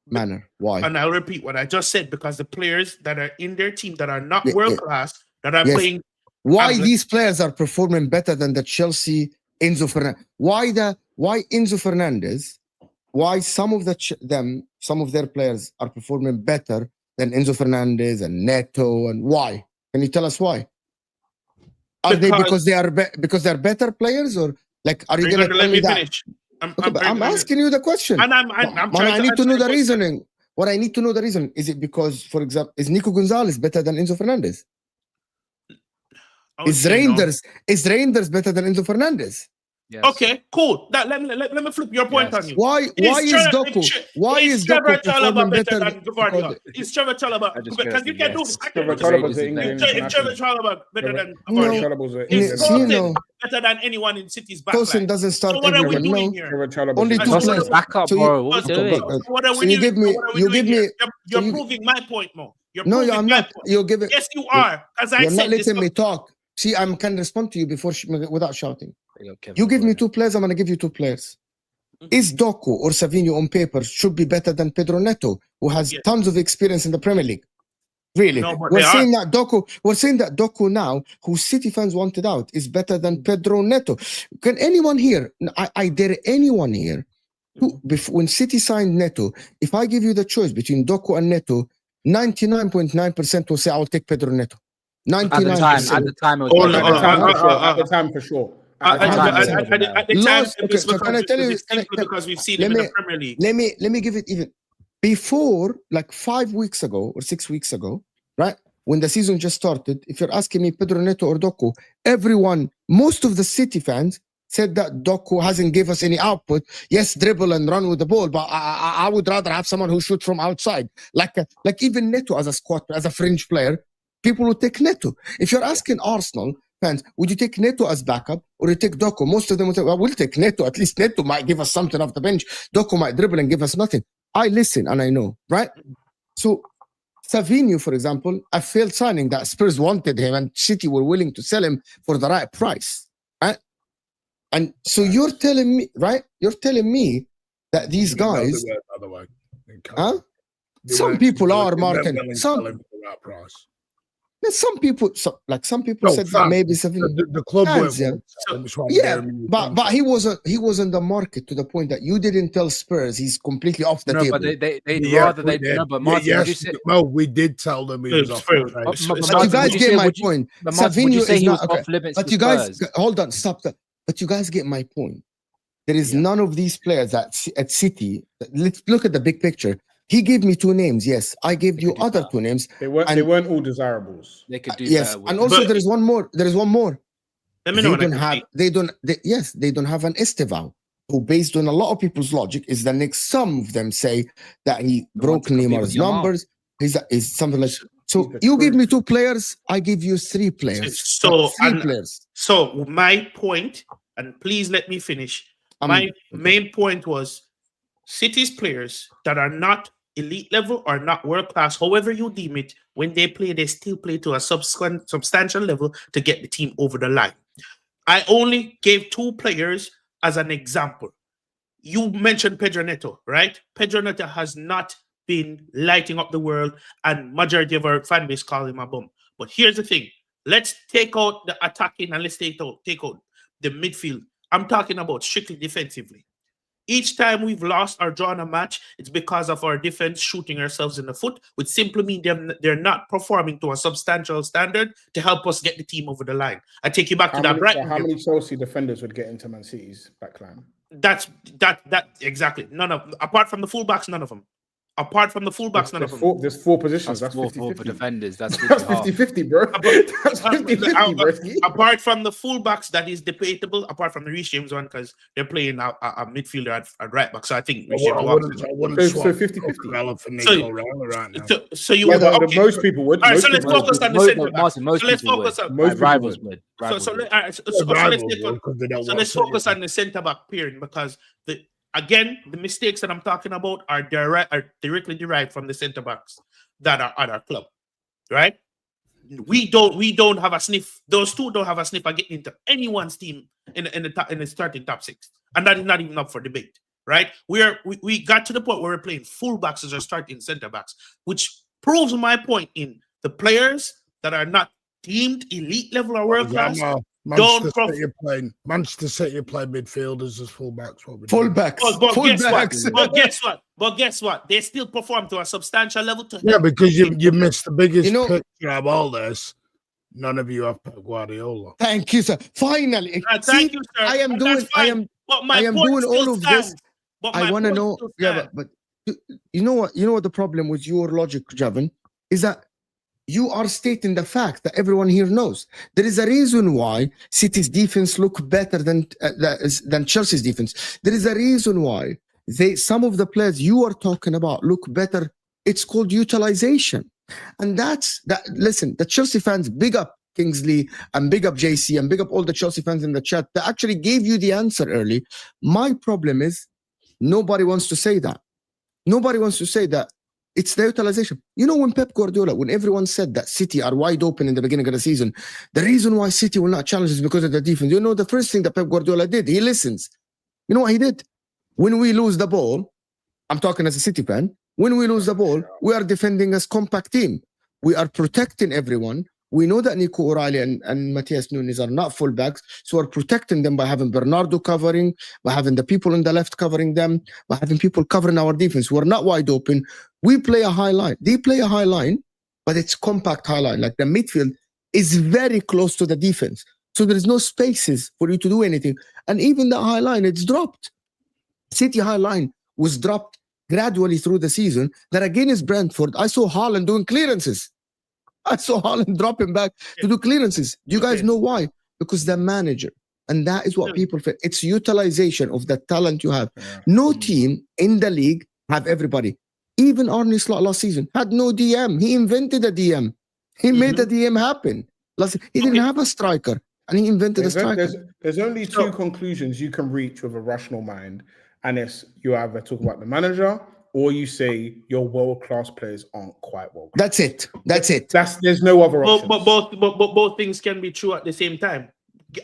manner? Why? and I'll repeat what I just said because the players that are in their team that are not Yeah, world class that are Yes. playing. Why Absolutely. these players are performing better than the Chelsea Enzo Fernandez? Why Enzo Fernandez? Why some of their players are performing better than Enzo Fernandez and Neto, and why? Can you tell us why? Are they because they're better players, or like are you Are you gonna going to tell let me me that? finish? Okay, but I'm asking you the question. and I'm Man, trying I need to answer know the question. reasoning. What I need to know the reason is it because, for example, is Nico Gonzalez better than Enzo Fernandez? I would Is say no. Reinders better than Enzo Fernandez? Yes. Okay, cool. Let me flip your point Yes. on you. Why is Doku performing better than Guardiola? Is Trevor Chalobah? I just Because you can do yes. I Trevor can Chalobah's Is an it England better? if Trevor international. Chalobah better than No. Guardiola. Chalobah's an Is England See, Tosin no. better than anyone in City's Tosin backline? doesn't start So what are we everyone. doing No. here? Trevor Chalobah's Only an two England. players. Backup, So bro. What are So we doing? what are So we you doing? give me- What are we you doing give me- here? You're so you- proving my point, Mo. You're No, proving I'm my not. point. You're giving. Yes, you are. Because I You're not said this. letting me talk. See, I can respond to you before without shouting. Kevin You give me De Bruyne. two players, I'm gonna give you two players. Mhm. Is Doku or Savinho on paper should be better than Pedro Neto, who has Yes. tons of experience in the Premier League? Really? No, but we're they saying that Doku now, who City fans wanted out, is better than Pedro Neto. Can anyone here? I dare anyone here. When City signed Neto, if I give you the choice between Doku and Neto, 99.9% will say I'll take Pedro Neto. At the 99%. time, it was Hold better on, than At the Pedro. time, for sure. At the time, for sure. At the time, Lost- okay, it's so can I tell you- simply because we've seen let him in me- the Premier League. Let me give it even before, like 5 weeks ago or 6 weeks ago, right? When the season just started, if you're asking me Pedro Neto or Doku, most of the City fans said that Doku hasn't give us any output. Yes, dribble and run with the ball, but I would rather have someone who shoots from outside. Like even Neto as a squad, as a fringe player, people would take Neto. If you're asking Arsenal fans, would you take Neto as backup or you take Doku? Most of them would say, well, we'll take Neto. At least Neto might give us something off the bench. Doku might dribble and give us nothing. I listen and I know, right? So Savinho, for example, a failed signing that Spurs wanted him and City were willing to sell him for the right price, right? And so you're telling me, right? You're telling me that these guys, By the way, huh? Some people are, Martin. Some, There's some people, some people No, said that fans. maybe 7. The club Fans, weren't. yeah. I'm just trying to Yeah, bear in mind. but he was in the market to the point that you didn't tell Spurs he's completely off the No, table. but they'd Yeah, rather we they did. no, but Yeah, Martin, would you yes, say, well, we did tell them he was It's off fair. the trade. but But Martin, you guys would get say- my would you- point. but Martin, would you Savinho say is he was not okay. off limits But to you guys, Spurs? hold on, stop that. But you guys get my point. There is Yeah. none of these players at City. Let's look at the big picture. He gave me 2 names. Yes, I gave you could do other better. 2 names. They weren't all desirables. They could do Yes, better with and them. also But- there is one more. There is one more. Let me know They when I don't can have. speak. They don't have an Esteval, who, based on a lot of people's logic, is the next. Some of them say that he The broke one to compete with Neymar's Yamal. numbers. He's something like. So He's the you give truth. me 2 players. I give you 3 players. So, 3 and- players. So my point, and please let me finish. My main point was City's players that are not elite level or not world class, however you deem it, when they play, they still play to a substantial level to get the team over the line. I only gave 2 players as an example. You mentioned Pedro Neto, right? Pedro Neto has not been lighting up the world, and majority of our fan base call him a bum. But here's the thing: let's take out the attacking and let's take out the midfield. I'm talking about strictly defensively. Each time we've lost or drawn a match, it's because of our defense shooting ourselves in the foot, which simply means they're not performing to a substantial standard to help us get the team over the line. I take you back to that Brighton How game. many Chelsea defenders would get into Man City's backline? That's exactly none of, apart from the fullbacks, none of them. Apart from the fullbacks, none of them. There's 4 positions. That's That's 4 for 50-50. defenders. That's That's 50-50. 50-50, bro. That's 50-50, bro. Apart from the fullbacks, that is debatable. Apart from the Reece James one, because they're playing a midfielder at right back. So I think Reece James I walks wouldn't, in. I wouldn't So swap 50-50. Cucurella for So- Nico Rella right now. So you Yeah, would but okay. most people would. All right, Most so let's people focus would. on the centre back. Martin, most So let's people focus would. on. Most Like, people rivals would. would. So Rivals would. let's Yeah, take rivals on. will, 'cause they don't So want let's to focus see on the centre back pairing, because the mistakes that I'm talking about are directly derived from the centre backs that are at our club, right? We don't have a sniff. Those 2 don't have a sniff at getting into anyone's team in the starting top 6, and that is not even up for debate, right? We got to the point where we're playing fullbacks as our starting centre backs, which proves my point in the players that are not deemed elite level or world class. Manchester City play midfielders as fullbacks. What we do. Fullbacks. But guess what? Fullbacks. But guess what? They still perform to a substantial level. Yeah, because you missed the biggest You know- picture of all this. None of you have Pep Guardiola. Thank you, sir. Finally. Thank See, you, sir. I am And doing. that's I fine. am. But my I am point doing still all of stands. this. But I my want to point know. still Yeah, stands. but you know what? You know what the problem with your logic, Javan, is that you are stating the fact that everyone here knows. There is a reason why City's defense look better than Chelsea's defense. There is a reason why some of the players you are talking about look better. It's called utilization, and that's that. Listen, the Chelsea fans, big up Kingsley and big up JC and big up all the Chelsea fans in the chat that actually gave you the answer early. My problem is nobody wants to say that. Nobody wants to say that. It's the utilization. You know, when Pep Guardiola, when everyone said that City are wide open in the beginning of the season, the reason why City will not challenge is because of the defense. You know, the first thing that Pep Guardiola did, he listens. You know what he did? When we lose the ball, I'm talking as a City fan, when we lose the ball, we are defending as compact team. We are protecting everyone. We know that Nico O'Reilly and Matthias Nunes are not fullbacks, so we're protecting them by having Bernardo covering, by having the people on the left covering them, by having people covering our defense. We're not wide open. We play a high line. They play a high line, but it's compact high line. Like the midfield is very close to the defense. So there is no spaces for you to do anything. And even the high line, it's dropped. City high line was dropped gradually through the season. That against Brentford, I saw Haaland doing clearances. I saw Haaland dropping back to do clearances. Do you guys know why? Because the manager. And that is what people feel. It's utilization of the talent you have. No team in the league have everybody. Even Arne Slot last season had no DM. He invented a DM. He made the DM happen. He didn't have a striker, and he invented a striker. There's only 2 conclusions you can reach with a rational mind, and it's you either talk about the manager or you say your world-class players aren't quite world-class. That's it. That's it. There's no other option. But both things can be true at the same time.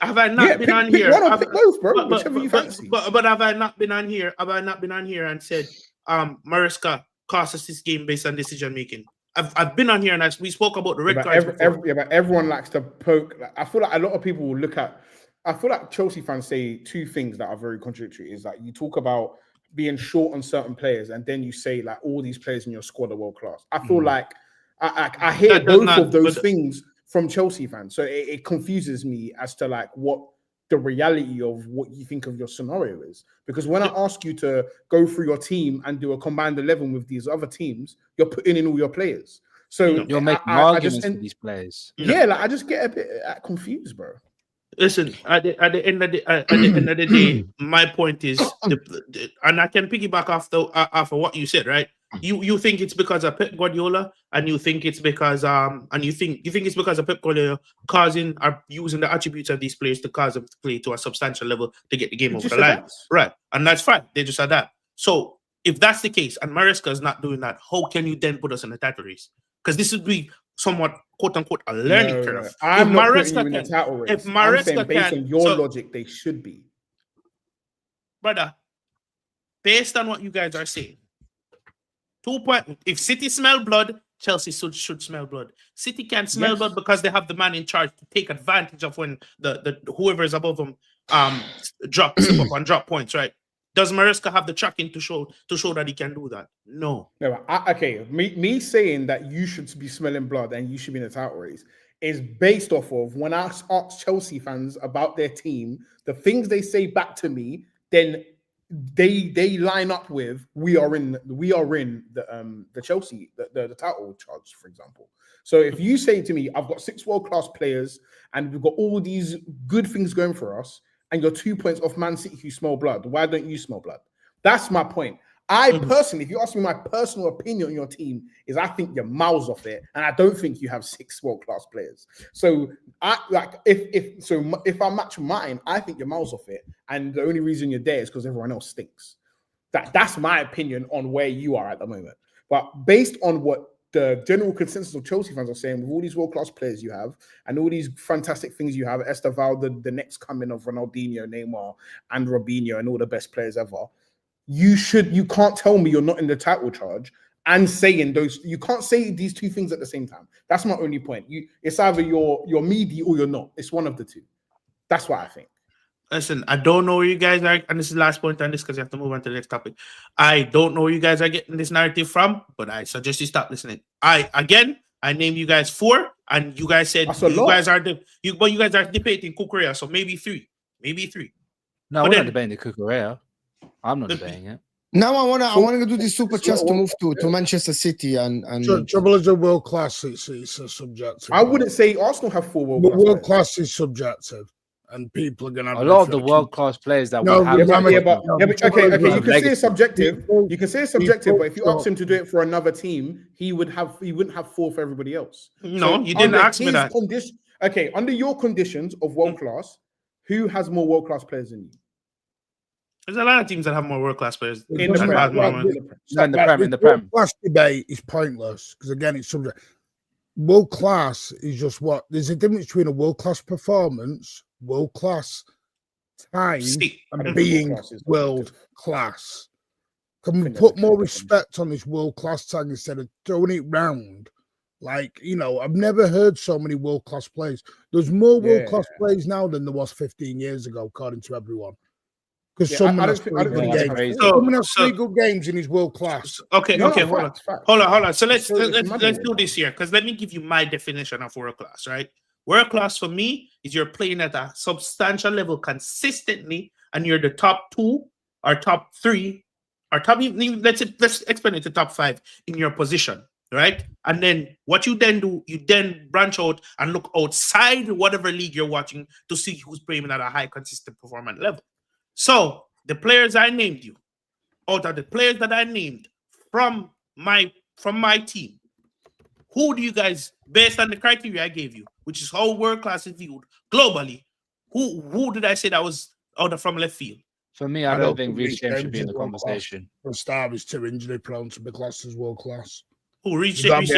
Have I not been on pick here? one or pick both, bro. Whichever you fancy. But have I not been on here? Have I not been on here and said Maresca cost us this game based on decision making? I've been on here and we spoke about the red but cards before. but everyone likes to poke. Like, I feel like a lot of people will look at. I feel like Chelsea fans say two things that are very contradictory. Is like you talk about being short on certain players, and then you say like all these players in your squad are world class. I feel like I hear both of those things from Chelsea fans, so it confuses me as to like what the reality of what you think of your scenario is. Because when I ask you to go through your team and do a combined 11 with these other teams, you're putting in all your players. So you're making arguments for these players. Yeah, like I just get a bit confused, bro. Listen, at the end of the day, my point is, and I can piggyback after what you said, right? You think it's because of Pep Guardiola, and you think it's because and you think it's because of Pep Guardiola using the attributes of these players to cause them to play to a substantial level to get the game over the line, right? And that's fine. They just adapt. So if that's the case, and Maresca is not doing that, how can you then put us in the title race? Because this would be somewhat "quote unquote" a learning curve. I'm not putting you in the title race. If Maresca based on your logic, they should be, brother. Based on what you guys are saying, 2 point. If City smell blood, Chelsea should smell blood. City can't smell blood because they have the man in charge to take advantage of when the whoever is above them slip up and drop points, right? Does Maresca have the tracking to show that he can do that? No. Okay, me saying that you should be smelling blood and you should be in the title race is based off of when I ask Chelsea fans about their team, the things they say back to me, then they line up with we are in the Chelsea the title charge, for example. So if you say to me, I've got 6 world-class players and we've got all these good things going for us, and you're 2 points off Man City who smell blood, why don't you smell blood? That's my point. I personally, if you ask me my personal opinion on your team, is I think you're miles off it, and I don't think you have 6 world-class players. So if I match mine, I think you're miles off it, and the only reason you're there is because everyone else stinks. That's my opinion on where you are at the moment. But based on what the general consensus of Chelsea fans are saying, with all these world-class players you have and all these fantastic things you have, Esteval, the next coming of Ronaldinho, Neymar, and Robinho, and all the best players ever, you can't tell me you're not in the title charge and saying those. You can't say these two things at the same time. That's my only point. It's either you're meaty or you're not. It's one of the two. That's what I think. Listen, I don't know where you guys are, and this is the last point on this because you have to move on to the next topic. I don't know where you guys are getting this narrative from, but I suggest you stop listening. I named you guys 4, and you guys said you guys are debating Kukurea, so maybe 3. No, we're not debating the Kukurea. I'm not debating it. Now I wanna do this super chest to move to Manchester City and trouble is a world class. It's a subjective. I wouldn't say Arsenal have 4 world class. World class is subjective. And people are gonna a lot of the world-class players that you can say it's subjective. You can say it's subjective, but if you ask him to do it for another team, he wouldn't have 4 for everybody else. No, you didn't ask me that. Under your conditions of world class, who has more world class players than you? There's a lot of teams that have more world class players in the Prem. The world class debate is pointless because again, it's subject. World class is just what there's a difference between a world class performance, world class time, and being world class. Can we put more respect on this world class tag instead of throwing it round? Like, I've never heard so many world class players. There's more world class players now than there was 15 years ago, according to everyone. Because someone has 3 good games in his world class. Okay, hold on. So let's do this here, because let me give you my definition of world class, right? World class for me is you're playing at a substantial level consistently, and you're the top 2 or top 3 or top. Let's expand it to top 5 in your position, right? And then what you then do, you then branch out and look outside whatever league you're watching to see who's playing at a high consistent performance level. So the players I named you, out of the players that I named from my team, who do you guys, based on the criteria I gave you, which is how world class is viewed globally, who did I say that was out of from left field? For me, I don't think Reece James should be in the conversation. The star is too injury prone to be classed as world class. Who Reece James?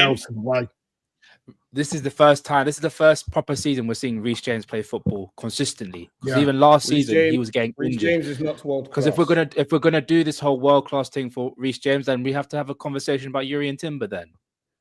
This is the first time. This is the first proper season we're seeing Reece James play football consistently. Because even last season he was getting injured. James is not world class. Because if we're gonna do this whole world class thing for Reece James, then we have to have a conversation about Yuri and Timber. Then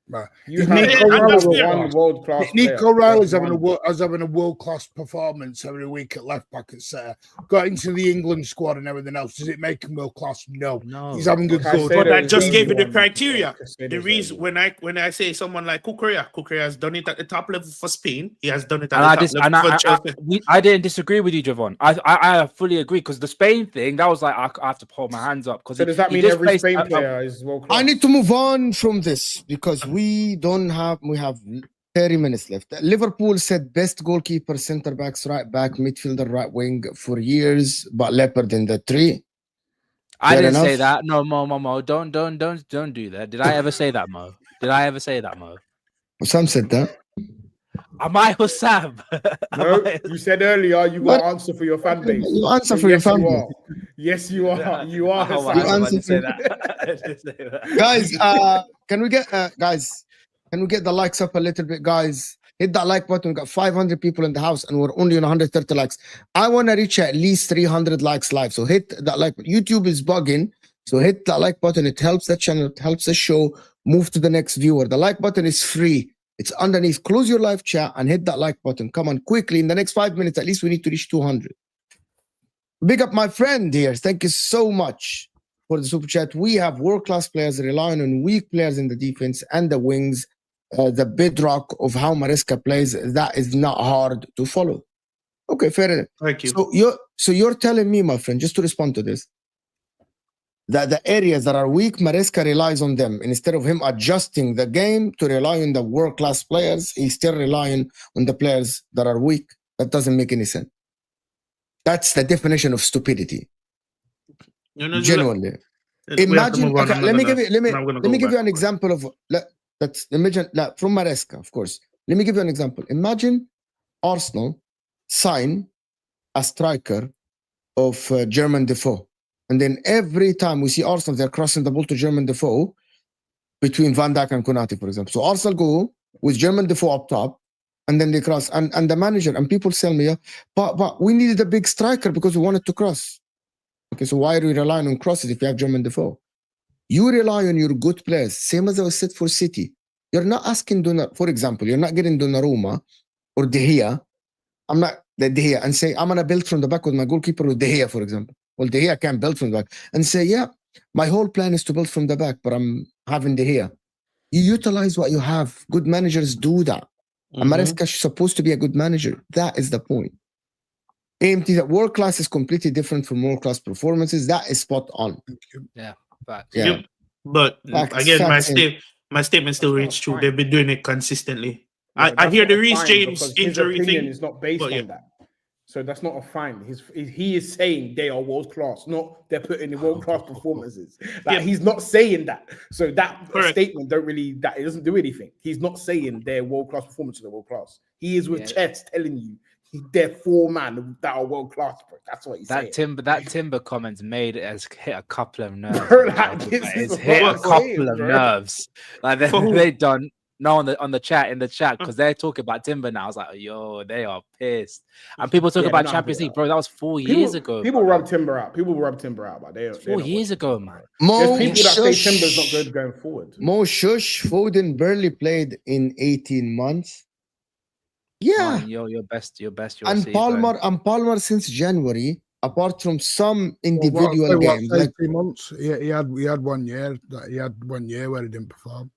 Right. You If have Nico Riley's one world-class Nico player. Riley's That's having a world-class performance every week at left back at Center. Got into the England squad and everything else. Does it make him world-class? No. No. He's having good goals. But I just Caicedo's gave you the one. criteria. Caicedo's The reason when I say someone like Cucurella has done it at the top level for Spain. He has done it at the top level for Chelsea. I didn't disagree with you, Javon. I fully agree because the Spain thing, that was like I have to hold my hands up. So does that mean every Spain player is world-class? I need to move on from this because we have 30 minutes left. Liverpool said best goalkeeper, center backs, right back, midfielder, right wing for years, but Leopard in the 3. I didn't say that. No, Mo. Don't do that. Did I ever say that, Mo? Some said that. Am I Hussam? No, you said earlier you got to answer for your fan base. You answer for your fan base. Yes, you are. You are. You answer for that. Guys, can we get the likes up a little bit, guys? Hit that like button. We got 500 people in the house and we're only on 130 likes. I want to reach at least 300 likes live. So hit that like button. YouTube is bugging. So hit that like button. It helps the channel. It helps the show move to the next viewer. The like button is free. It's underneath. Close your live chat and hit that like button. Come on, quickly. In the next 5 minutes, at least we need to reach 200. Big up my friend here. Thank you so much for the super chat. We have world-class players relying on weak players in the defense and the wings. The bedrock of how Maresca plays, that is not hard to follow. Okay, fair enough. Thank you. So you're telling me, my friend, just to respond to this, that the areas that are weak, Maresca relies on them. Instead of him adjusting the game to rely on the world-class players, he's still relying on the players that are weak. That doesn't make any sense. That's the definition of stupidity. Genuinely. Imagine. Okay, let me give you an example of. That's imagine from Maresca, of course. Let me give you an example. Imagine Arsenal sign a striker of German Defoe. And then every time we see Arsenal, they're crossing the ball to German Defoe between Van Dijk and Konate, for example. So Arsenal go with German Defoe up top, and then they cross. And the manager, and people tell me, but we needed a big striker because we wanted to cross. Okay, so why are we relying on crosses if you have German Defoe? You rely on your good players, same as I said for City. You're not asking, for example, you're not getting Donnarumma or De Gea. I'm not the De Gea and say, I'm going to build from the back with my goalkeeper with De Gea, for example. Well, De Gea can't build from the back. And say, yeah, my whole plan is to build from the back, but I'm having De Gea. You utilize what you have. Good managers do that. And Maresca is supposed to be a good manager. That is the point. AMT, that world class is completely different from world class performances. That is spot on. Yeah. But yeah. But again, my statement still rings true. They've been doing it consistently. Yeah, I hear the Reece James injury thing is not based on that. So that's not a fine. He is saying they are world class, not they're putting in world class performances. He's not saying that. So that statement that it doesn't do anything. He's not saying their world class performances are world class. He is with chest telling you they're 4 men that are world class. That's what he's saying. That Timber comments made it has hit a couple of nerves. It's hit a couple of nerves. Like they done. No, on the chat because they're talking about Timber now. I was like, yo, they are pissed. And people talk about Champions League, bro. That was 4 years ago. People rub Timber out. But they're 4 years ago, man. There's people that say Timber's not good going forward. Mo Shush Foden barely played in 18 months. Yeah, man, your best. And Palmer since January, apart from some individual games, like 3 months. He had 1 year. He had 1 year where he didn't perform.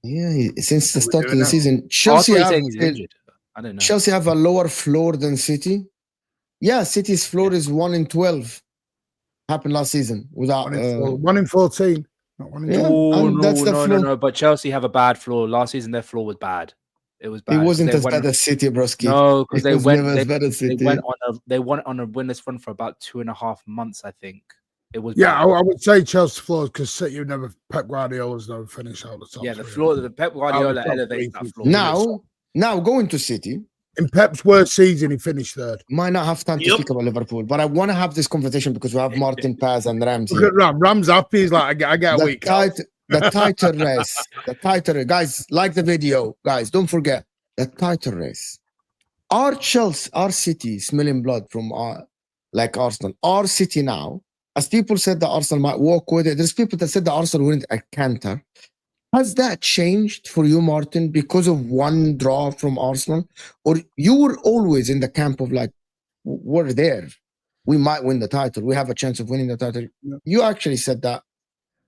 Yeah, since the start of the season, Chelsea have a lower floor than City. Yeah, City's floor is 1 in 12. Happened last season without 1 in 14. Not 1 in 12. No. But Chelsea have a bad floor. Last season, their floor was bad. It was bad. It wasn't as bad as City, broski. No, because they went on a winner's run for about 2.5 months, I think. It was I would say Chelsea floor because City Pep Guardiola's never finished out the top. Yeah, the Pep Guardiola elevates that floor. Now going to City. In Pep's worst season, he finished 3rd. Might not have time to speak about Liverpool, but I want to have this conversation because we have Martin Paz and Ramsey. Look at Ram's happy. He's like, I get a week. The title race. Guys, like the video. Guys, don't forget the title race. Our City smelling blood from like Arsenal. Our City now. As people said that Arsenal might walk with it, there's people that said that Arsenal wouldn't a canter. Has that changed for you, Martin, because of one draw from Arsenal? Or you were always in the camp of like, we're there. We might win the title. We have a chance of winning the title. Yeah. You actually said that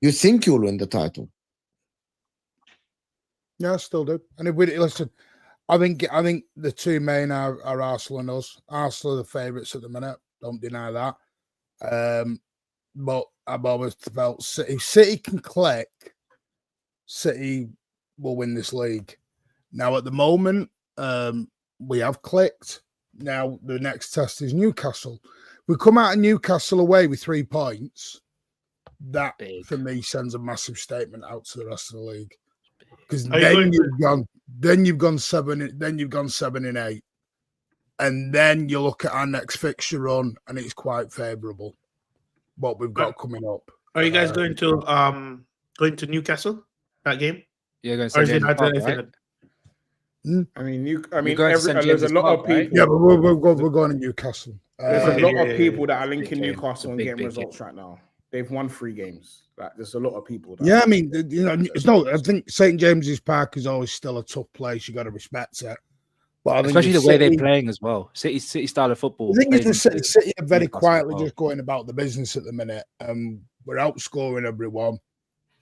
you think you'll win the title. Yeah, I still do. And if we listen, I think the two main are Arsenal and us. Arsenal are the favourites at the minute. Don't deny that. But I've always felt if City can click, City will win this league. Now, at the moment, we have clicked. Now, the next test is Newcastle. We come out of Newcastle away with 3 points. That, for me, sends a massive statement out to the rest of the league. Because then you've gone 7, then you've gone 7 and 8. And then you look at our next fixture run, and it's quite favourable. What we've got coming up. Are you guys going to Newcastle that game? Yeah, going Or is it to not anything? I mean, going to St. there's a James's lot Park, of right? people. Yeah, but we're going to Newcastle. There's a lot of people that are Big linking game. Newcastle and Big, getting big game. results right now. They've won 3 games. Like, there's a lot of people. Yeah, I mean, it's no. I think St. James's Park is always still a tough place. You got to respect it. But I think Especially the way they're playing as well. City style of football. I think it's the City are very Newcastle quietly as well. just going about the business at the minute. We're outscoring everyone.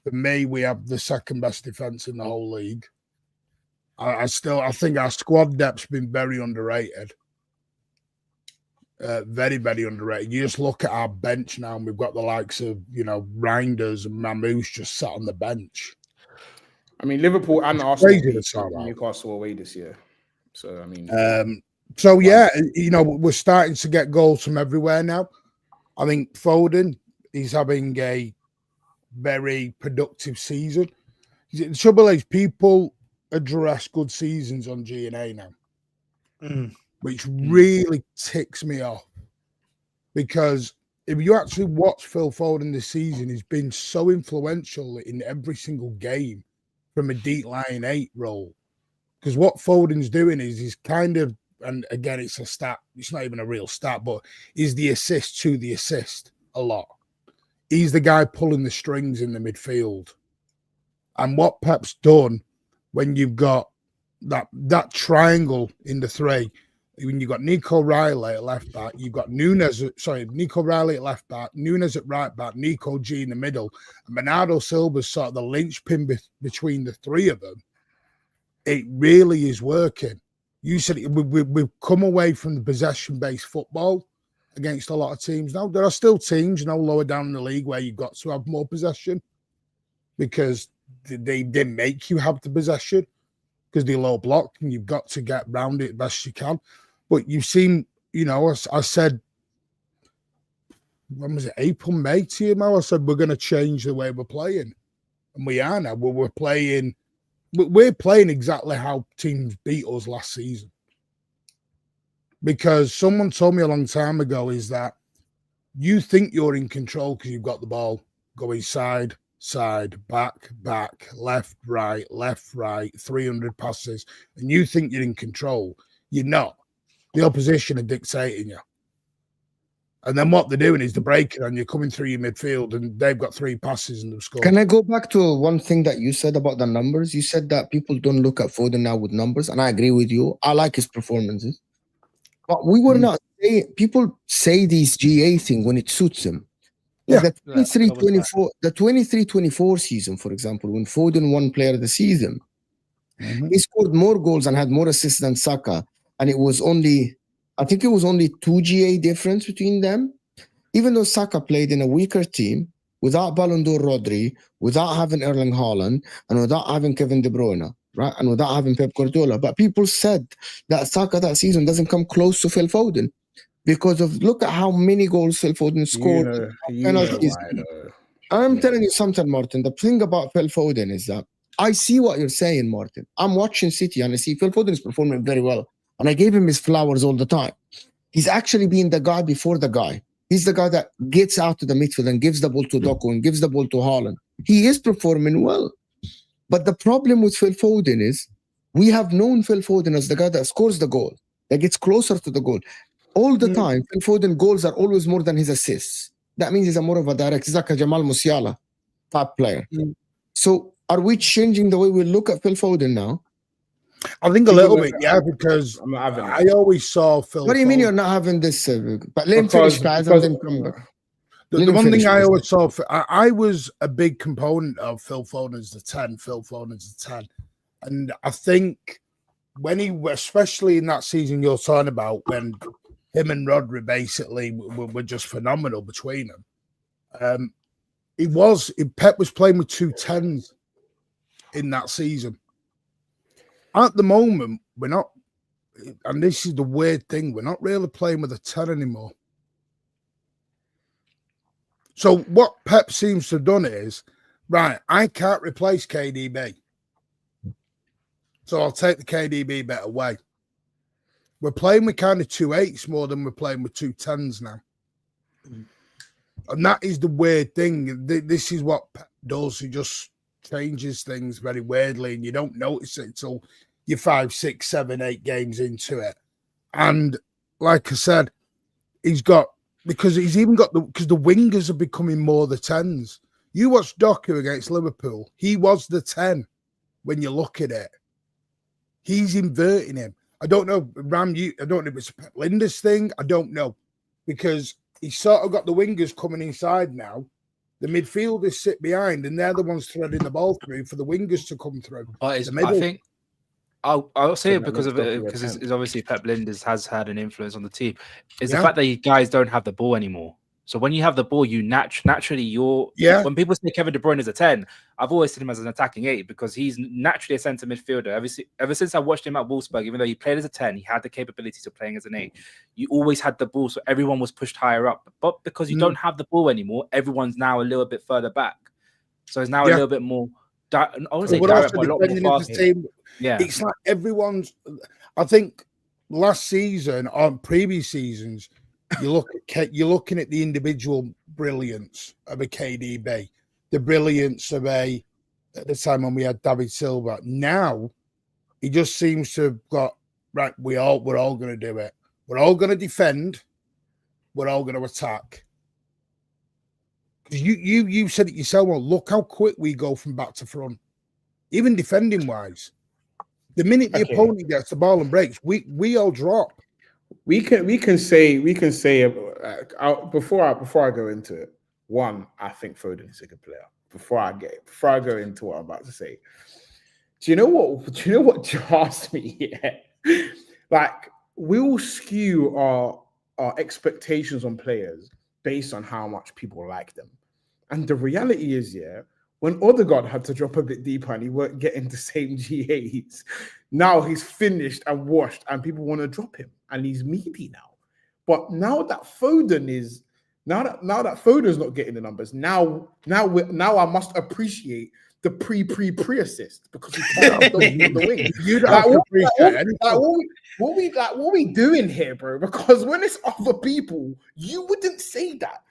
For me, we have the second best defense in the whole league. I think our squad depth's been very underrated. Very, very underrated. You just look at our bench now, and we've got the likes of Reinders and Mamouche just sat on the bench. I mean, Liverpool and Arsenal crazy to beat talk about. Newcastle away this year. So I mean, so yeah, we're starting to get goals from everywhere now. I think Foden is having a very productive season. The trouble is, people address good seasons on G&A now, which really ticks me off. Because if you actually watch Phil Foden this season, he's been so influential in every single game from a deep line 8 role. Because what Foden's doing is he's kind of, and again, it's a stat, it's not even a real stat, but he's the assist to the assist a lot. He's the guy pulling the strings in the midfield. And what Pep's done when you've got that triangle in the 3, when you've got Nico Riley at left back, you've got Nico Riley at left back, Nunes at right back, Nico G in the middle, and Bernardo Silva's sort of the linchpin between the 3 of them. It really is working. You said we've come away from the possession-based football against a lot of teams. Now, there are still teams, lower down in the league where you've got to have more possession because they make you have the possession because they low block and you've got to get round it best you can. But you've seen, I said, when was it, April, May to you, Mo? I said, we're going to change the way we're playing. And we are now. We're playing exactly how teams beat us last season. Because someone told me a long time ago is that you think you're in control because you've got the ball going side, back, left, right, 300 passes, and you think you're in control. You're not. The opposition are dictating you. And then what they're doing is they're breaking and you're coming through your midfield and they've got 3 passes and they've scored. Can I go back to one thing that you said about the numbers? You said that people don't look at Foden now with numbers, and I agree with you. I like his performances. But we were not saying, people say these GA thing when it suits them. Yeah. The 23-24 season, for example, when Foden won player of the season, he scored more goals and had more assists than Saka. And it was only 2 GA difference between them. Even though Saka played in a weaker team, without Ballon d'Or Rodri, without having Erling Haaland, and without having Kevin De Bruyne, right? And without having Pep Guardiola. But people said that Saka that season doesn't come close to Phil Foden because of, look at how many goals Phil Foden scored. I'm telling you something, Martin. The thing about Phil Foden is that I see what you're saying, Martin. I'm watching City and I see Phil Foden is performing very well. And I gave him his flowers all the time. He's actually been the guy before the guy. He's the guy that gets out to the midfield and gives the ball to Doku and gives the ball to Haaland. He is performing well. But the problem with Phil Foden is we have known Phil Foden as the guy that scores the goal, that gets closer to the goal. All the time, Phil Foden goals are always more than his assists. That means he's more of a direct, he's like a Jamal Musiala type player. So are we changing the way we look at Phil Foden now? I think a little bit, yeah, because I'm not having I always saw Phil. What do you mean Foden. you're not having this? But let him finish, guys, and then come back. The one thing I always saw, I was a big component of Phil Foden's the 10. Phil Foden's the 10. And I think when he, especially in that season you're talking about, when him and Rodri basically were just phenomenal between them. Pep was playing with 2 10s in that season. At the moment, we're not, and this is the weird thing, we're not really playing with a 10 anymore. So what Pep seems to have done is, right, I can't replace KDB. So I'll take the KDB bet away. We're playing with kind of 2 8s more than we're playing with 2 10s now. And that is the weird thing. This is what Pep does. He just changes things very weirdly, and you don't notice it until you're 5, 6, 7, 8 games into it. And like I said, because the wingers are becoming more the 10s. You watch Doku against Liverpool. He was the 10 when you look at it. He's inverting him. I don't know, Ram, I don't know if it's a Pep Linders thing. I don't know. Because he's sort of got the wingers coming inside now. The midfielders sit behind, and they're the ones threading the ball through for the wingers to come through. I think I'll say it because it's obviously Pep Linders has had an influence on the team. Is the fact that you guys don't have the ball anymore. So when you have the ball, you naturally when people say Kevin De Bruyne is a 10, I've always seen him as an attacking 8 because he's naturally a centre midfielder. Ever since I watched him at Wolfsburg, even though he played as a 10, he had the capabilities of playing as an 8. You always had the ball, so everyone was pushed higher up. But because you don't have the ball anymore, everyone's now a little bit further back. So it's now a little bit more. I wouldn't say direct, but a lot more fast. Yeah, it's like everyone's. I think last season or previous seasons, you're looking at the individual brilliance of a KDB, the brilliance of at the time when we had David Silva. Now he just seems to have got right. We're all going to do it. We're all going to defend. We're all going to attack. You said it yourself. Well, look how quick we go from back to front, even defending wise. The minute the opponent gets the ball and breaks, we all drop. We can say before I go into it. One, I think Foden is a good player. Before I go into what I'm about to say, do you know what jars me? Yeah? Like we'll skew our expectations on players based on how much people like them, and the reality is, when Odegaard had to drop a bit deeper and he weren't getting the same GAs, now he's finished and washed, and people want to drop him, and he's meaty now. But now that Foden's not getting the numbers, now I must appreciate the pre assist because he can't the wing. You don't have to appreciate anything. What we doing here, bro? Because when it's other people, you wouldn't say that.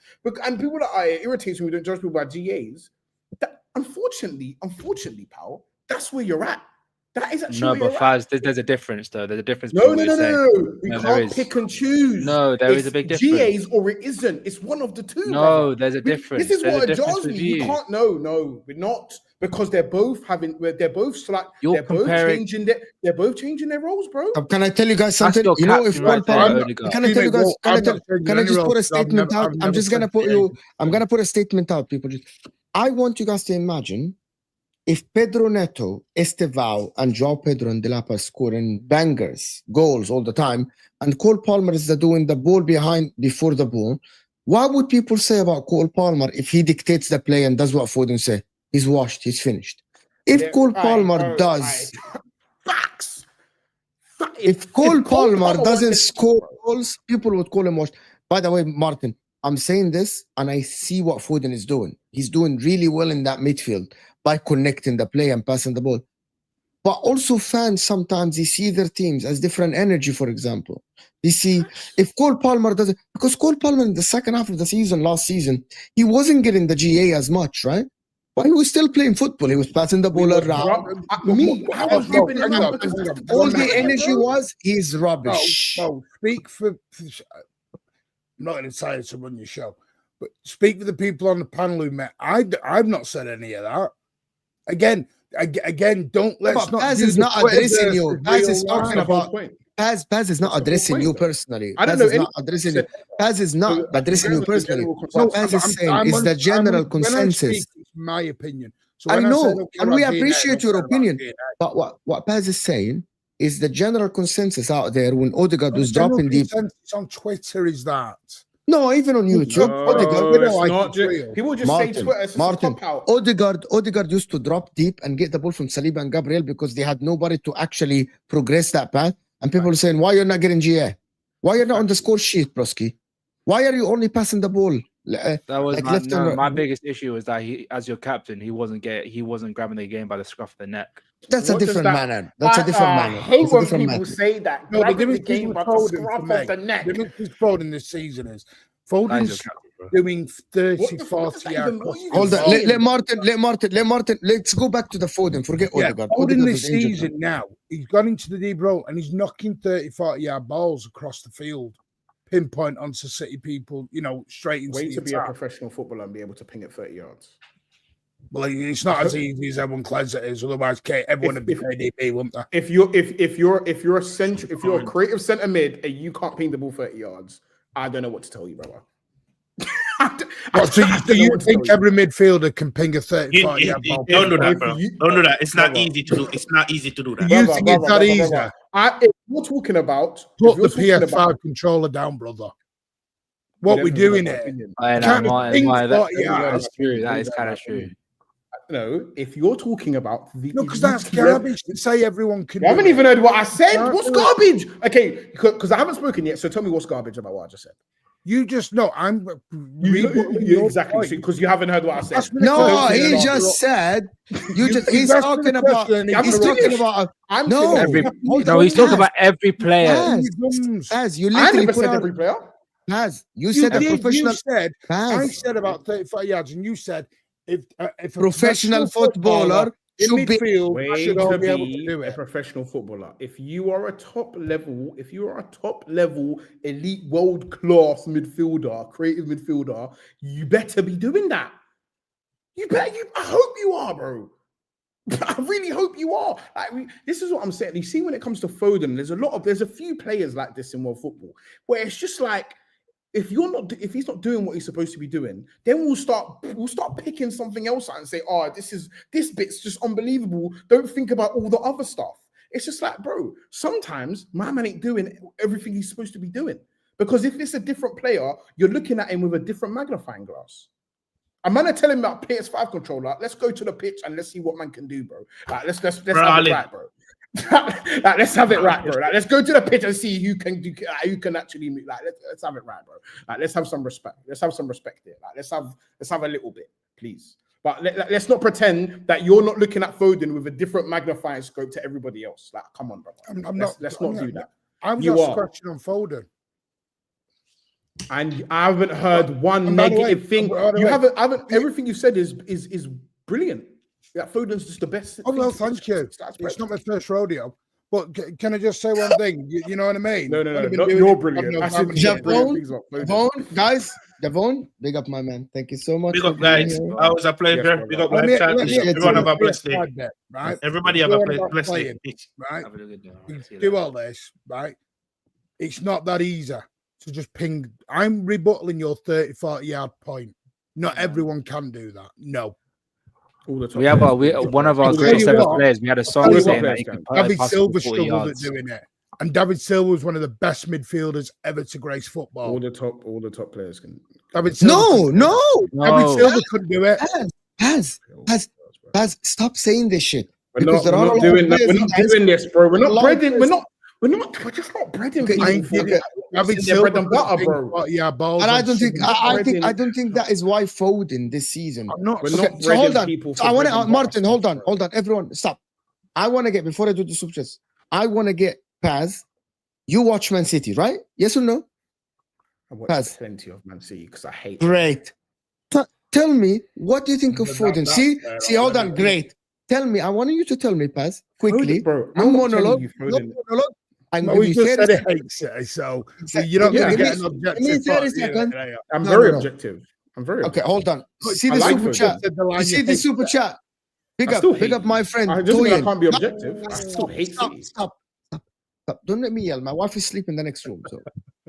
And people that irritates me, we don't judge people by GAs. That unfortunately, pal, that's where you're at. That is actually no, but Faz, there's a difference though. There's a difference. No. We can't pick and choose. No, there is a big difference. GAs or it isn't. It's one of the two. No, brother. There's a difference. This is what jars me. You can't. No, we're not, because they're both changing their roles, bro. Can I tell you guys something? You know, if Cole Palmer, can I tell you guys? Can I just put a statement out? I'm gonna put a statement out, people. I want you guys to imagine if Pedro Neto, Estevao, and João Pedro and Delapa are scoring bangers, goals all the time, and Cole Palmer is doing the ball before the ball, what would people say about Cole Palmer if he dictates the play and does what Foden say? He's washed, he's finished. If Cole Palmer does... Facts! If Cole Palmer doesn't score goals, people would call him washed. By the way, Martin, I'm saying this, and I see what Foden is doing. He's doing really well in that midfield by connecting the play and passing the ball. But also fans, sometimes they see their teams as different energy, for example. They see, if Cole Palmer doesn't... Because Cole Palmer in the second half of the season, last season, he wasn't getting the GA as much, right? But he was still playing football. He was passing the ball around. All the energy was, he's rubbish. No, speak for... I'm not excited to run your show, but speak for the people on the panel who met. I've not said any of that. Again, don't let's not. Paz is not addressing you. Paz is talking about. Paz is not addressing you personally. Paz is not addressing you. Paz is not addressing you personally. What Paz is saying is the general consensus. It's my opinion. So I know, and we appreciate your opinion. But what Paz is saying is the general consensus out there when Odegaard was dropping deep. On Twitter is that. No, even on YouTube. People just say Twitter. Martin, Odegaard used to drop deep and get the ball from Saliba and Gabriel because they had nobody to actually progress that path. And people are saying, why you're not getting GA? Why you're not on the score sheet, Broski? Why are you only passing the ball? That was my biggest issue is that he, as your captain, he wasn't grabbing the game by the scruff of the neck. That's a different manner. That's a different manner. I hate when people say that. No, grabbing the game by the scruff of the neck. The difference with Foden this season is Foden's doing 30, 40 yards. Hold on. Let Martin. Let's go back to the Foden. Forget Odegaard. Foden this season now, he's gone into the deep role and he's knocking 30, 40 yard balls across the field. Pinpoint onto City people, straight into Wait to be a professional footballer and be able to ping at 30 yards. Well, it's not as easy as everyone claims it is. Otherwise, everyone would be KDB, wouldn't they? If you're a creative centre mid and you can't ping the ball 30 yards, I don't know what to tell you, brother. So you think every midfielder can ping a 30 yard ball? Don't do that, bro. Don't do that. It's not easy to do. It's not easy to do that. You think it's that easy? If you're talking about put the PS5 controller down, brother. What we're doing here? That's true. That is kind of true. No, if you're talking about because that's garbage to say everyone can. I haven't even heard what I said. What's garbage? Okay, because I haven't spoken yet. So tell me what's garbage about what I just said. You just know I'm exactly because you haven't heard what I said. No, he just said. He's talking about. He's talking about. He's talking about every player. As you literally put every player. As you said, a professional. I said about 35 yards, and you said if a professional footballer should be able to do it. A professional footballer. If you are a top level elite world class midfielder, creative midfielder, you better be doing that. I hope you are, bro. I really hope you are. This is what I'm saying. You see, when it comes to Foden, there's a few players like this in world football where it's just like, if he's not doing what he's supposed to be doing, then we'll start picking something else out and say, this bit's just unbelievable. Don't think about all the other stuff. It's just like, bro, sometimes my man ain't doing everything he's supposed to be doing. Because if it's a different player, you're looking at him with a different magnifying glass. A man are telling me about PS5 controller. Let's go to the pitch and let's see what man can do, bro. Let's have it right, bro. Let's have it right, bro. Let's go to the pitch and see who can actually move. Let's have it right, bro. Let's have some respect. Let's have some respect here. Let's have a little bit, please. But let's not pretend that you're not looking at Foden with a different magnifying scope to everybody else. Come on, brother. Let's not do that. I'm just scratching on Foden. And I haven't heard one negative thing. You haven't. Everything you said is brilliant. That Foden's just the best. Oh, well, thank you. It's not my first rodeo. But can I just say one thing? You know what I mean? No. You're brilliant. Devon, big up, my man. Thank you so much. Big up, guys. Always a pleasure. Big up, live chat. Everyone have a blessed day. Right? Everybody have a blessed day. Right? Do all this, right? It's not that easy to just ping. I'm rebuttaling your 30, 40 yard point. Not everyone can do that. No. One of our greatest ever players. We had a song saying that he could David Silva struggled at doing it, and David Silva was one of the best midfielders ever to grace football. All the top players can. David Silva David Silva couldn't do it. Paz, stop saying this shit. We're not doing this, bro. We're not breading. We're just not breading people. David Silva bread and butter, bro. Yeah, balls. And I don't think that is why Foden this season. I'm not. So hold on. I want to Martin. Hold on. Everyone, stop. I want to get before I do the subjects. I want to get Paz. You watch Man City, right? Yes or no? I watch plenty of Man City because I hate. Great. Tell me, what do you think of Foden? See, hold on. Great. Tell me. I want you to tell me, Paz, quickly. Bro, no monologue. I'm going to said it hates it, so you're not going to get an objective. I'm very objective. Okay, hold on. See the super chat. You see the super chat. Big up my friend. I just mean I Toyin. can't be objective. I still hate City. Stop. Don't let me yell. My wife is sleeping in the next room, so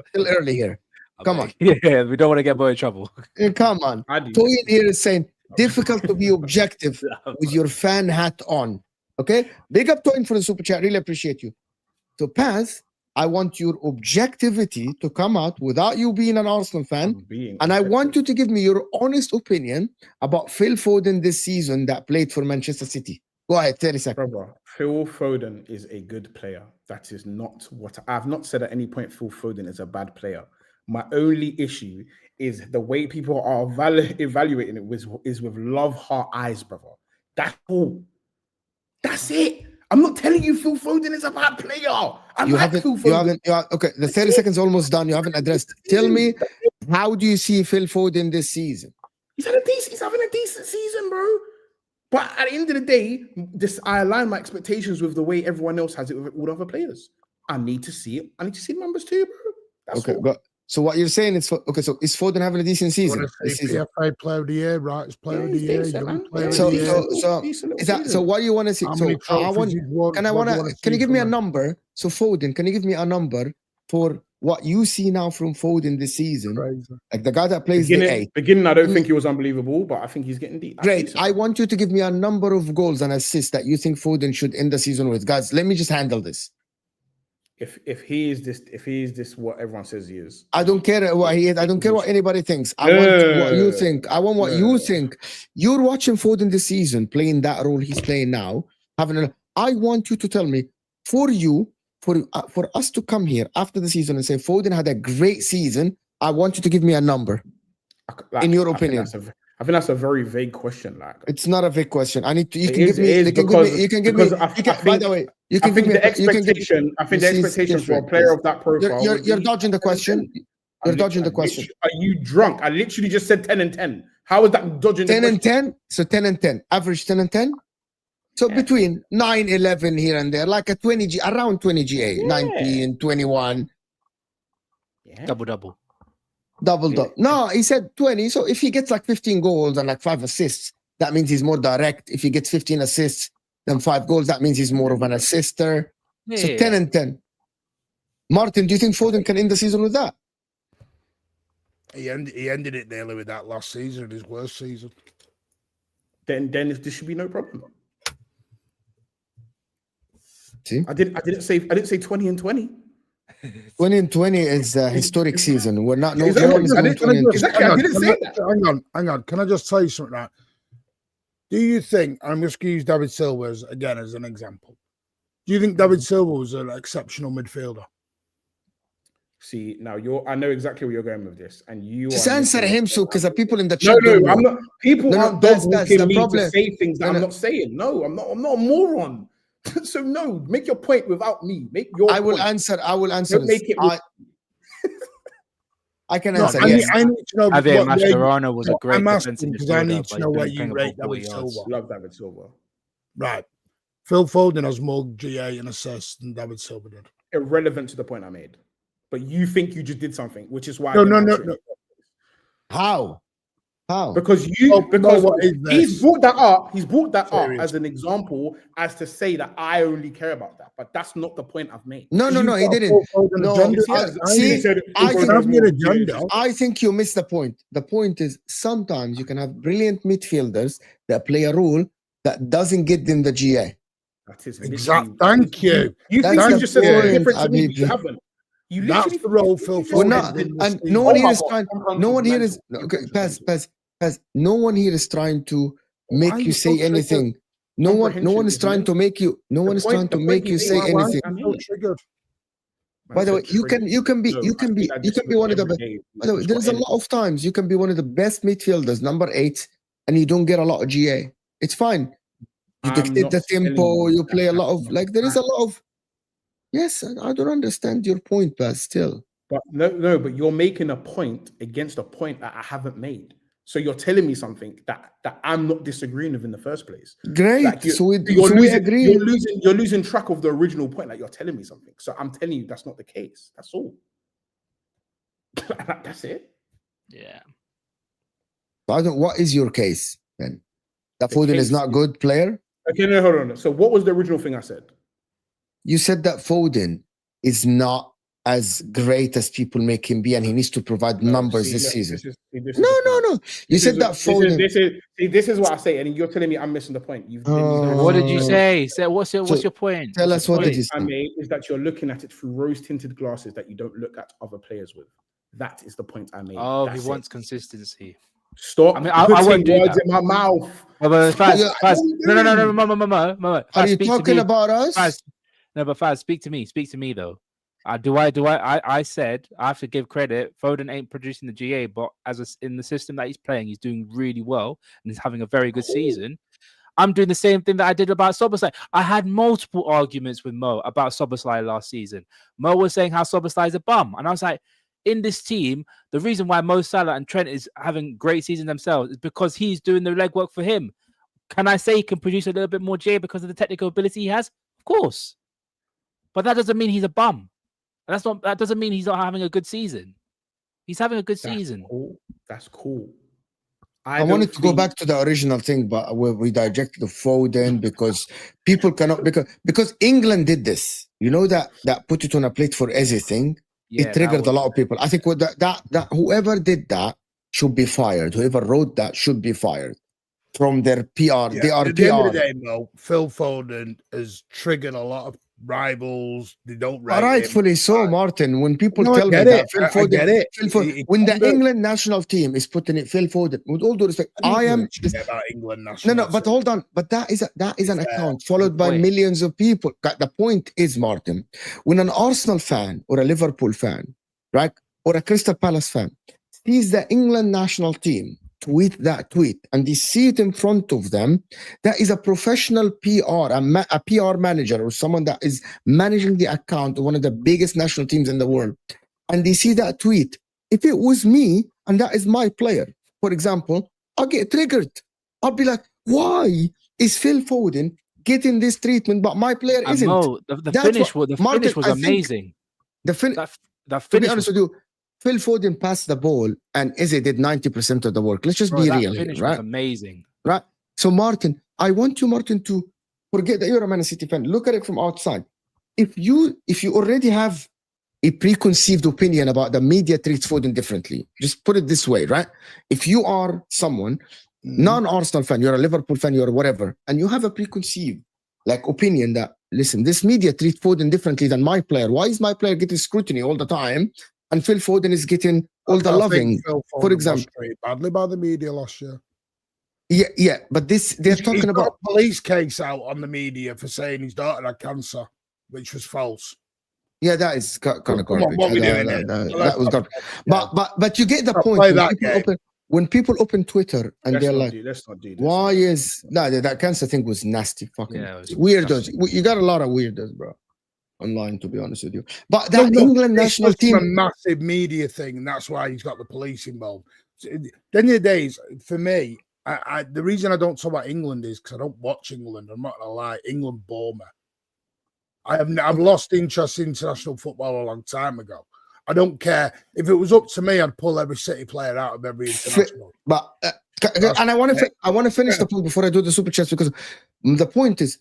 still early here. Come on. Yeah, we don't want to get boy in trouble. Come on. Toyin here is saying difficult to be objective with your fan hat on. Okay? Big up Toyin for the super chat. Really appreciate you. So Paz, I want your objectivity to come out without you being an Arsenal fan. And I want you to give me your honest opinion about Phil Foden this season that played for Manchester City. Go ahead, 30 seconds. Brother, Phil Foden is a good player. That is not what I've not said at any point. Phil Foden is a bad player. My only issue is the way people are evaluating it is with love heart eyes, brother. That's all. That's it. I'm not telling you Phil Foden is a bad player. Okay, the 30 seconds almost done. You haven't addressed. Tell me, how do you see Phil Foden this season? He's having a decent season, bro. But at the end of the day, I align my expectations with the way everyone else has it with all other players. I need to see it. I need to see the numbers too, bro. That's all. But so what you're saying is, okay, so is Foden having a decent season? PFA Player of the Year, right? It's Player of the Year. So what do you want to see? Can you give me a number? So Foden, can you give me a number for what you see now from Foden this season? Like the guy that plays beginning, I don't think he was unbelievable, but I think he's getting deep. Great. I want you to give me a number of goals and assists that you think Foden should end the season with. Guys, let me just handle this. If he is this what everyone says he is. I don't care what he is. I don't care what anybody thinks. I want what you think. I want what you think. You're watching Foden this season, playing that role he's playing now. I want you to tell me, for us to come here after the season and say Foden had a great season, I want you to give me a number. In your opinion. I think that's a very vague question. Like, it's not a vague question. I need to. You can give me. By the way, you can give me. I think the expectation for a player of that profile. You're dodging the question. You're dodging the question. Are you drunk? I literally just said 10 and 10. How is that dodging? 10 and 10. So 10 and 10. Average 10 and 10. So between 9, 11 here and there, like a 20 around 20 GA, 19, 21. Double. No, he said 20. So if he gets like 15 goals and like 5 assists, that means he's more direct. If he gets 15 assists and 5 goals, that means he's more of an assister. So 10 and 10. Martin, do you think Foden can end the season with that? He ended it nearly with that last season, his worst season. Then there should be no problem. See? I didn't say 20 and 20. 20 and 20 is a historic season. We're not. Hang on. Can I just tell you something? Right? Do you think, I'm just going to use David Silva as an example. Do you think David Silva was an exceptional midfielder? See, now I know exactly where you're going with this, and you just answer him, so because the people in the chat. No, I'm not. People aren't asking me to say things that I'm not saying. No, I'm not a moron. So no, make your point without me. Make your. I will answer. Don't make it. I can answer. I need to know. Mascherano was a great defensive because I need to know where you rate David Silva. Love David Silva. Right. Phil Foden has more GA and assists than David Silva did. Irrelevant to the point I made. But you think you just did something, which is why. No. How? Because he's brought that up. He's brought that up as an example, as to say that I only care about that. But that's not the point I've made. No, he didn't. I think you missed the point. The point is sometimes you can have brilliant midfielders that play a role that doesn't get them the GA. That is exactly. Thank you. You think you just said something different to me? You haven't. You literally the role Phil Foden. And no one here is trying. No one here is. Okay, Paz. No one here is trying to make you say anything. No one is trying to make you. No one is trying to make you say anything. By the way, you can be one of the best. By the way, there's a lot of times you can be one of the best midfielders, number 8, and you don't get a lot of GA. It's fine. You dictate the tempo. You play a lot of there is a lot of. Yes, I don't understand your point, but still. But no, but you're making a point against a point that I haven't made. So you're telling me something that I'm not disagreeing with in the first place. Great. We agree. You're losing track of the original point. Like you're telling me something. So I'm telling you that's not the case. That's all. That's it. Yeah. What is your case then? That The Foden is case not a good player. Okay, no, hold on. So what was the original thing I said? You said that Foden is not as great as people make him be, and he needs to provide numbers this season. No. You said that Foden. This is what I say, and you're telling me I'm missing the point. What did you say? What's your point? Tell us what did you say? I made is that you're looking at it through rose-tinted glasses that you don't look at other players with. That is the point I made. Oh, That's he wants consistency. Stop. I mean, I won't do words that. in my mouth. But Faz, no, Mo. Are you talking about us? Faz, no, but Faz, speak to me. Speak to me though. I said I have to give credit. Foden ain't producing the GA, but in the system that he's playing, he's doing really well and he's having a very good season. I'm doing the same thing that I did about Szoboszlai. I had multiple arguments with Mo about Szoboszlai last season. Mo was saying how Szoboszlai is a bum, and I was like, in this team, the reason why Mo Salah and Trent is having great season themselves is because he's doing the legwork for him. Can I say he can produce a little bit more GA because of the technical ability he has? Of course, but that doesn't mean he's a bum. That doesn't mean he's not having a good season. He's having a good season. Cool. That's cool. I wanted to go back to the original thing, but we digested the Foden because people cannot because England did this. You know that put it on a plate for everything. Yeah, it triggered a lot of people. I think that whoever did that should be fired. Whoever wrote that should be fired from their PR. Yeah, they are at the end of the PR. day, though, Phil Foden has triggered a lot of rivals. They don't rate rightfully him. so, Martin. When people No, tell me that Phil I Foden, get it. When the England national team is putting it, Phil Foden, with all due respect, I am about England national. No, but hold on. But that is an account followed by millions of people. The point is, Martin, when an Arsenal fan or a Liverpool fan, right, or a Crystal Palace fan sees the England national team tweet that tweet and they see it in front of them, that is a professional PR, a PR manager or someone that is managing the account of one of the biggest national teams in the world, and they see that tweet. If it was me and that is my player, for example, I'll get triggered. I'll be like, why is Phil Foden getting this treatment but my player isn't? No, the finish was amazing. To be honest with you, Phil Foden passed the ball and Eze did 90% of the work. Let's just be real here, right? Was amazing. Right? So, Martin, I want you, Martin, to forget that you're a Man City fan. Look at it from outside. If you already have a preconceived opinion about the media treats Foden differently, just put it this way, right? If you are someone, non-Arsenal fan, you're a Liverpool fan, you're whatever, and you have a preconceived opinion that, listen, this media treats Foden differently than my player. Why is my player getting scrutiny all the time? And Phil Foden is getting all the loving, for example. Badly by the media last year. Yeah, but they're talking about a police case out on the media for saying his daughter had cancer, which was false. Yeah, that is kind of garbage. That was garbage. But you get the point. When people open Twitter and they're like, "Why is that cancer thing was nasty? Fucking weirdos." You got a lot of weirdos, bro. Online, to be honest with you, but that England national team, a massive media thing, and that's why he's got the police involved. So, at the end of the day, for me, the reason I don't talk about England is because I don't watch England. I'm not gonna lie, England bore me. I've lost interest in international football a long time ago. I don't care if it was up to me, I'd pull every City player out of every international. But and I want to finish the point before I do the super chats, because the point is,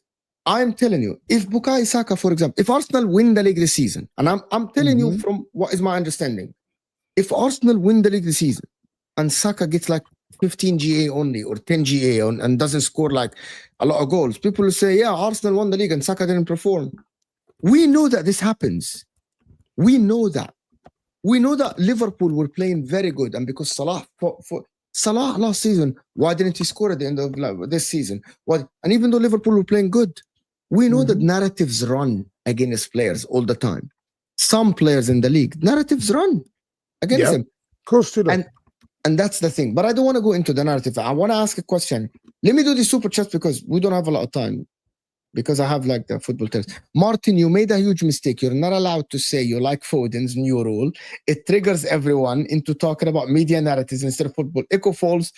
I'm telling you, if Bukayo Saka, for example, if Arsenal win the league this season, and I'm telling you from what is my understanding, if Arsenal win the league this season and Saka gets 15 GA only or 10 GA and doesn't score a lot of goals, people will say, yeah, Arsenal won the league and Saka didn't perform. We know that this happens. We know that. We know that Liverpool were playing very good, and because Salah last season, why didn't he score at the end of this season? And even though Liverpool were playing good, we know that narratives run against players all the time. Some players in the league, narratives run against them. Of course they do. And that's the thing. But I don't want to go into the narrative. I want to ask a question. Let me do the super chat because we don't have a lot of time. Because I have the football terms. Martin, you made a huge mistake. You're not allowed to say you like Foden's new rule. It triggers everyone into talking about media narratives instead of football. Echo falls.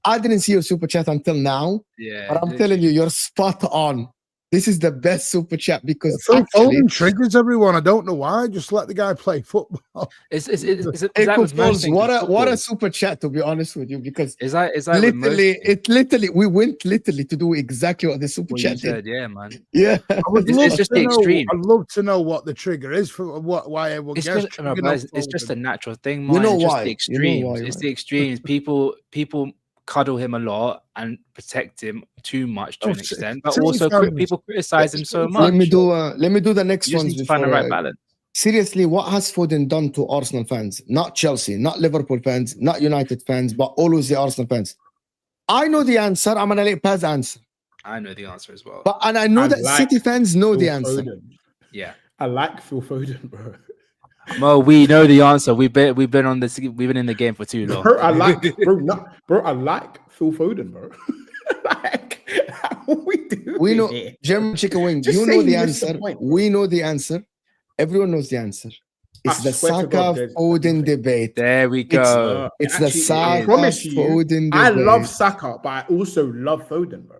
I didn't see your super chat until now. Yeah. But I'm telling you, you're spot on. This is the best super chat because Phil actually, Foden triggers everyone. I don't know why. Just let the guy play football. Is that Echo with most Falls, things what in a football? super chat, to be honest with you, because Is that with most literally we went literally to do exactly what the super what you chat did. said? Yeah, man. Yeah. It's just the extreme. I'd love to know what the trigger is for why everyone It's gets just, no, triggered but on it's just a Foden. natural thing, You man. know It's just why. the You extremes. know why, It's right? the extremes. People cuddle him a lot and protect him too much to Oh, an extent, but City also fans- people criticize him so City much. Let me do the next You just ones need to find the before. right balance. Seriously, what has Foden done to Arsenal fans? Not Chelsea, not Liverpool fans, not United fans, but always the Arsenal fans. I know the answer. I'm gonna let Paz answer. I know the answer as well. And I know I that like City fans know Phil the answer. Foden. Yeah. I like Phil Foden, bro. Mo, we know the answer. We've been on this. We've been in the game for too long. Bro, I like Phil Foden, bro. Like, what we do? We know here? German chicken wing. Just You know saying the you missed the answer. point, bro. We know the answer. Everyone knows the answer. It's I the swear to God, Saka there's Foden nothing. debate. There we go. It's the Actually, I Saka promise you, Foden I debate. love Saka, but I also love Foden, bro.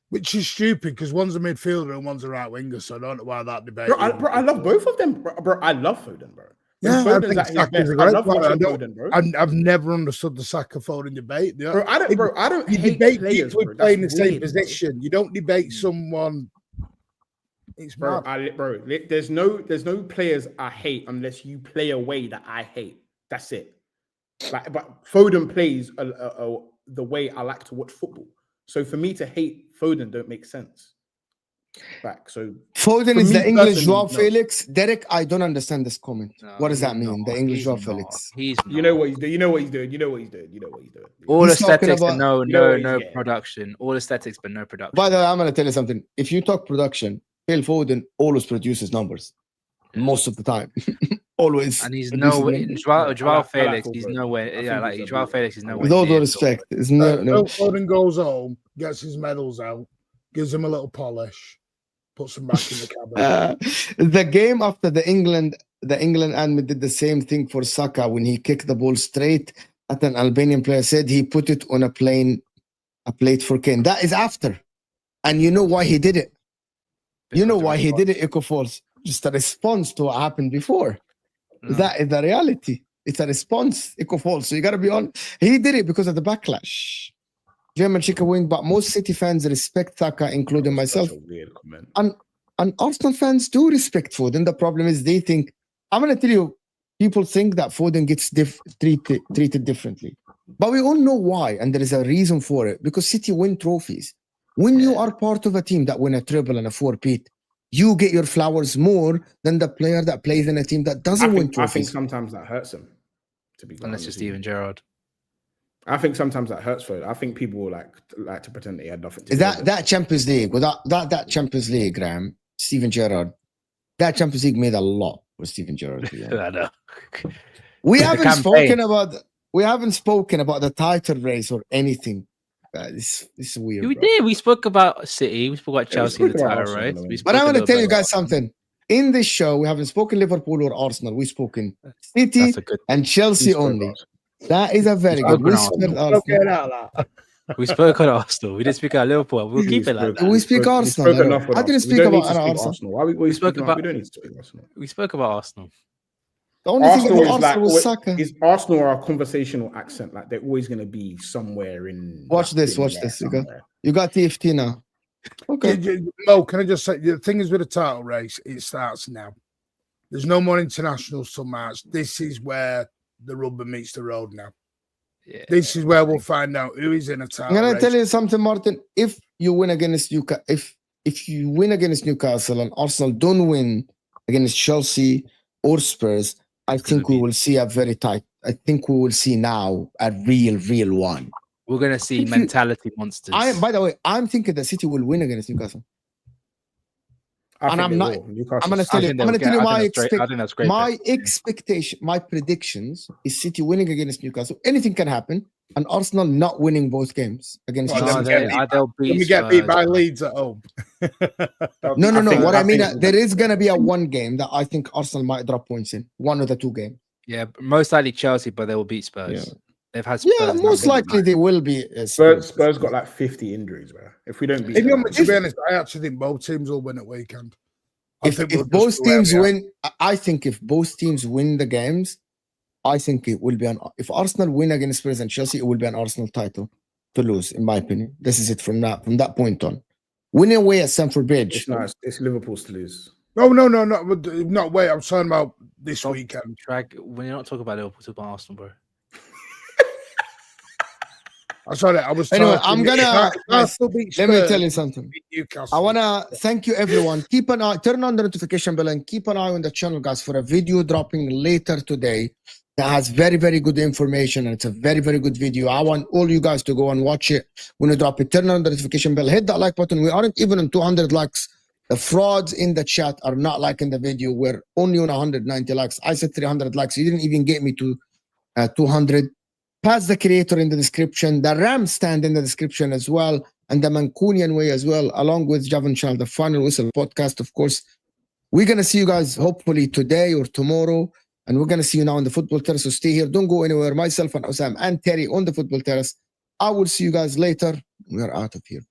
Which is stupid because one's a midfielder and one's a right winger, so I don't know why that debate. Bro, I love both of them, bro. I love Foden, bro. When Yeah, I Foden's think at his Saka's best, a I great love player. watching Foden, bro. I've never understood the Saka Foden debate. Bro, I don't You hate debate players, people bro. playing the That's same weird, bro. position. You don't debate someone. It's Bro, mad. there's no players I hate unless you play a way that I hate. That's it. Like, but Foden plays the way I like to watch football. So for me to hate Foden don't make sense. Like, so Foden for is me the English personally, Joao no. Felix. Derek, I don't understand this comment. No, What does that he's mean? not. The English He's Joao not. Felix. He's not. You know what he's doing. You know what he's doing. You know what he's doing. You know what he's doing. All He's talking aesthetics about- and no You know what he's getting. production. All aesthetics but no production. By the way, I'm going to tell you something. If you talk production, Phil Foden always produces numbers. Most of the time. Always. And he's produces no numbers. Joao I like Felix. Phil He's Foden. nowhere. I Yeah, think like he's a Joao beast. Felix is nowhere. With all due near respect, there's no. Phil Foden goes home, gets his medals out, gives him a little polish, puts him back in the cabin. The game after the England admin did the same thing for Saka when he kicked the ball straight at an Albanian player. Said he put it on a plate for Kane. That is after, and you know why he did it. You know why he did it. Echo Falls, just a response to what happened before. No. That is the reality. It's a response. Echo Falls. So you got to be on. He did it because of the backlash. German chicken wing, but most City fans respect Saka, including myself. Such a weird comment. And Arsenal fans do respect Foden. The problem is they think, I'm going to tell you, people think that Foden gets treated differently. But we all know why, and there is a reason for it. Because City win trophies. When you are part of a team that win a treble and a four-peat, you get your flowers more than the player that plays in a team that doesn't win I think trophies. sometimes that hurts him. To be Unless you're Steven Gerrard. I think sometimes that hurts for. I think people will like to pretend they had nothing to do with it. That Champions League, without that Champions League, Graham, Steven Gerrard, that Champions League made a lot for Steven Gerrard. I know. We The haven't campaign. spoken about the title race or anything. This is weird. We bro. did. We spoke about City. We spoke about Yeah, we Chelsea in the spoke about title Arsenal, race. no. We But spoke I'm a going to little tell bit you guys about Arsenal. something. In this show, we haven't spoken Liverpool or Arsenal. We've spoken City That's a good. and Chelsea We spoke only. Arsenal. That is a very We good. spoke We on spoke Arsenal. Arsenal. We spoke on Arsenal. We didn't speak about Liverpool. We'll keep it like that. We speak Arsenal. spoke enough on I didn't Arsenal. speak We don't need about to speak Arsenal. Arsenal. Why we spoke speaking about- We don't need to speak Arsenal. We spoke about Arsenal. The only thing Arsenal about is like Arsenal was Saka. is Arsenal are a conversational accent. Like they're always going to be somewhere in. Watch like, this. in Watch there this. somewhere. You got TFT now. Okay. Mo, can I just say the thing is with the title race, it starts now. There's no more internationals till March. This is where the rubber meets the road now. Yeah. This is where we'll find out who is in a I'm title gonna race. tell you something, Martin. If you win against Newcastle, if you win against Newcastle and Arsenal don't win against Chelsea or Spurs, I think we will see a very tight. I think we will see now a real one. We're gonna see If you- mentality monsters. By the way, I'm thinking the City will win against Newcastle. I think I'm they not- will. Newcastle. I'm gonna I tell you. think I'm gonna they'll tell you get- my I think that's great. my expectation, my predictions is City winning against Newcastle. Anything can happen, and Arsenal not winning both games against. Well, Chelsea. then we get they'll beat. When we get beat Spurs. by Leeds at home. No. What I mean, think- there is gonna be a one game that I think Arsenal might drop points in. One of the two games. Yeah, most likely Chelsea, but they will beat Spurs. They've had Spurs. Yeah, most likely they will be. Spurs got like 50 injuries, bro. If we don't beat them, to be honest, I actually think both teams will win at weekend. If both teams win, I think if both teams win the games, I think it will be if Arsenal win against Spurs and Chelsea, it will be an Arsenal title to lose, in my opinion. This is it from that point on. Winning away at Stamford Bridge. It's nice. It's Liverpool's to lose. No, wait. I'm talking about this weekend. When you're not talking about Liverpool, talk about Arsenal, bro. I'm sorry. I was. Anyway, I'm gonna. Let me tell you something. Newcastle. I wanna thank you, everyone. Keep an eye. Turn on the notification bell and keep an eye on the channel, guys, for a video dropping later today that has very, very good information, and it's a very, very good video. I want all you guys to go and watch it when you drop it. Turn on the notification bell. Hit that like button. We aren't even on 200 likes. The frauds in the chat are not liking the video. We're only on 190 likes. I said 300 likes. You didn't even get me to 200. Pass the creator in the description, the Ram stand in the description as well, and the Mancunian way as well, along with Javon Chal, the Final Whistle podcast, of course. We're going to see you guys hopefully today or tomorrow, and we're going to see you now on the Football Terrace. So stay here. Don't go anywhere. Myself and Osam and Terry on the Football Terrace. I will see you guys later. We are out of here.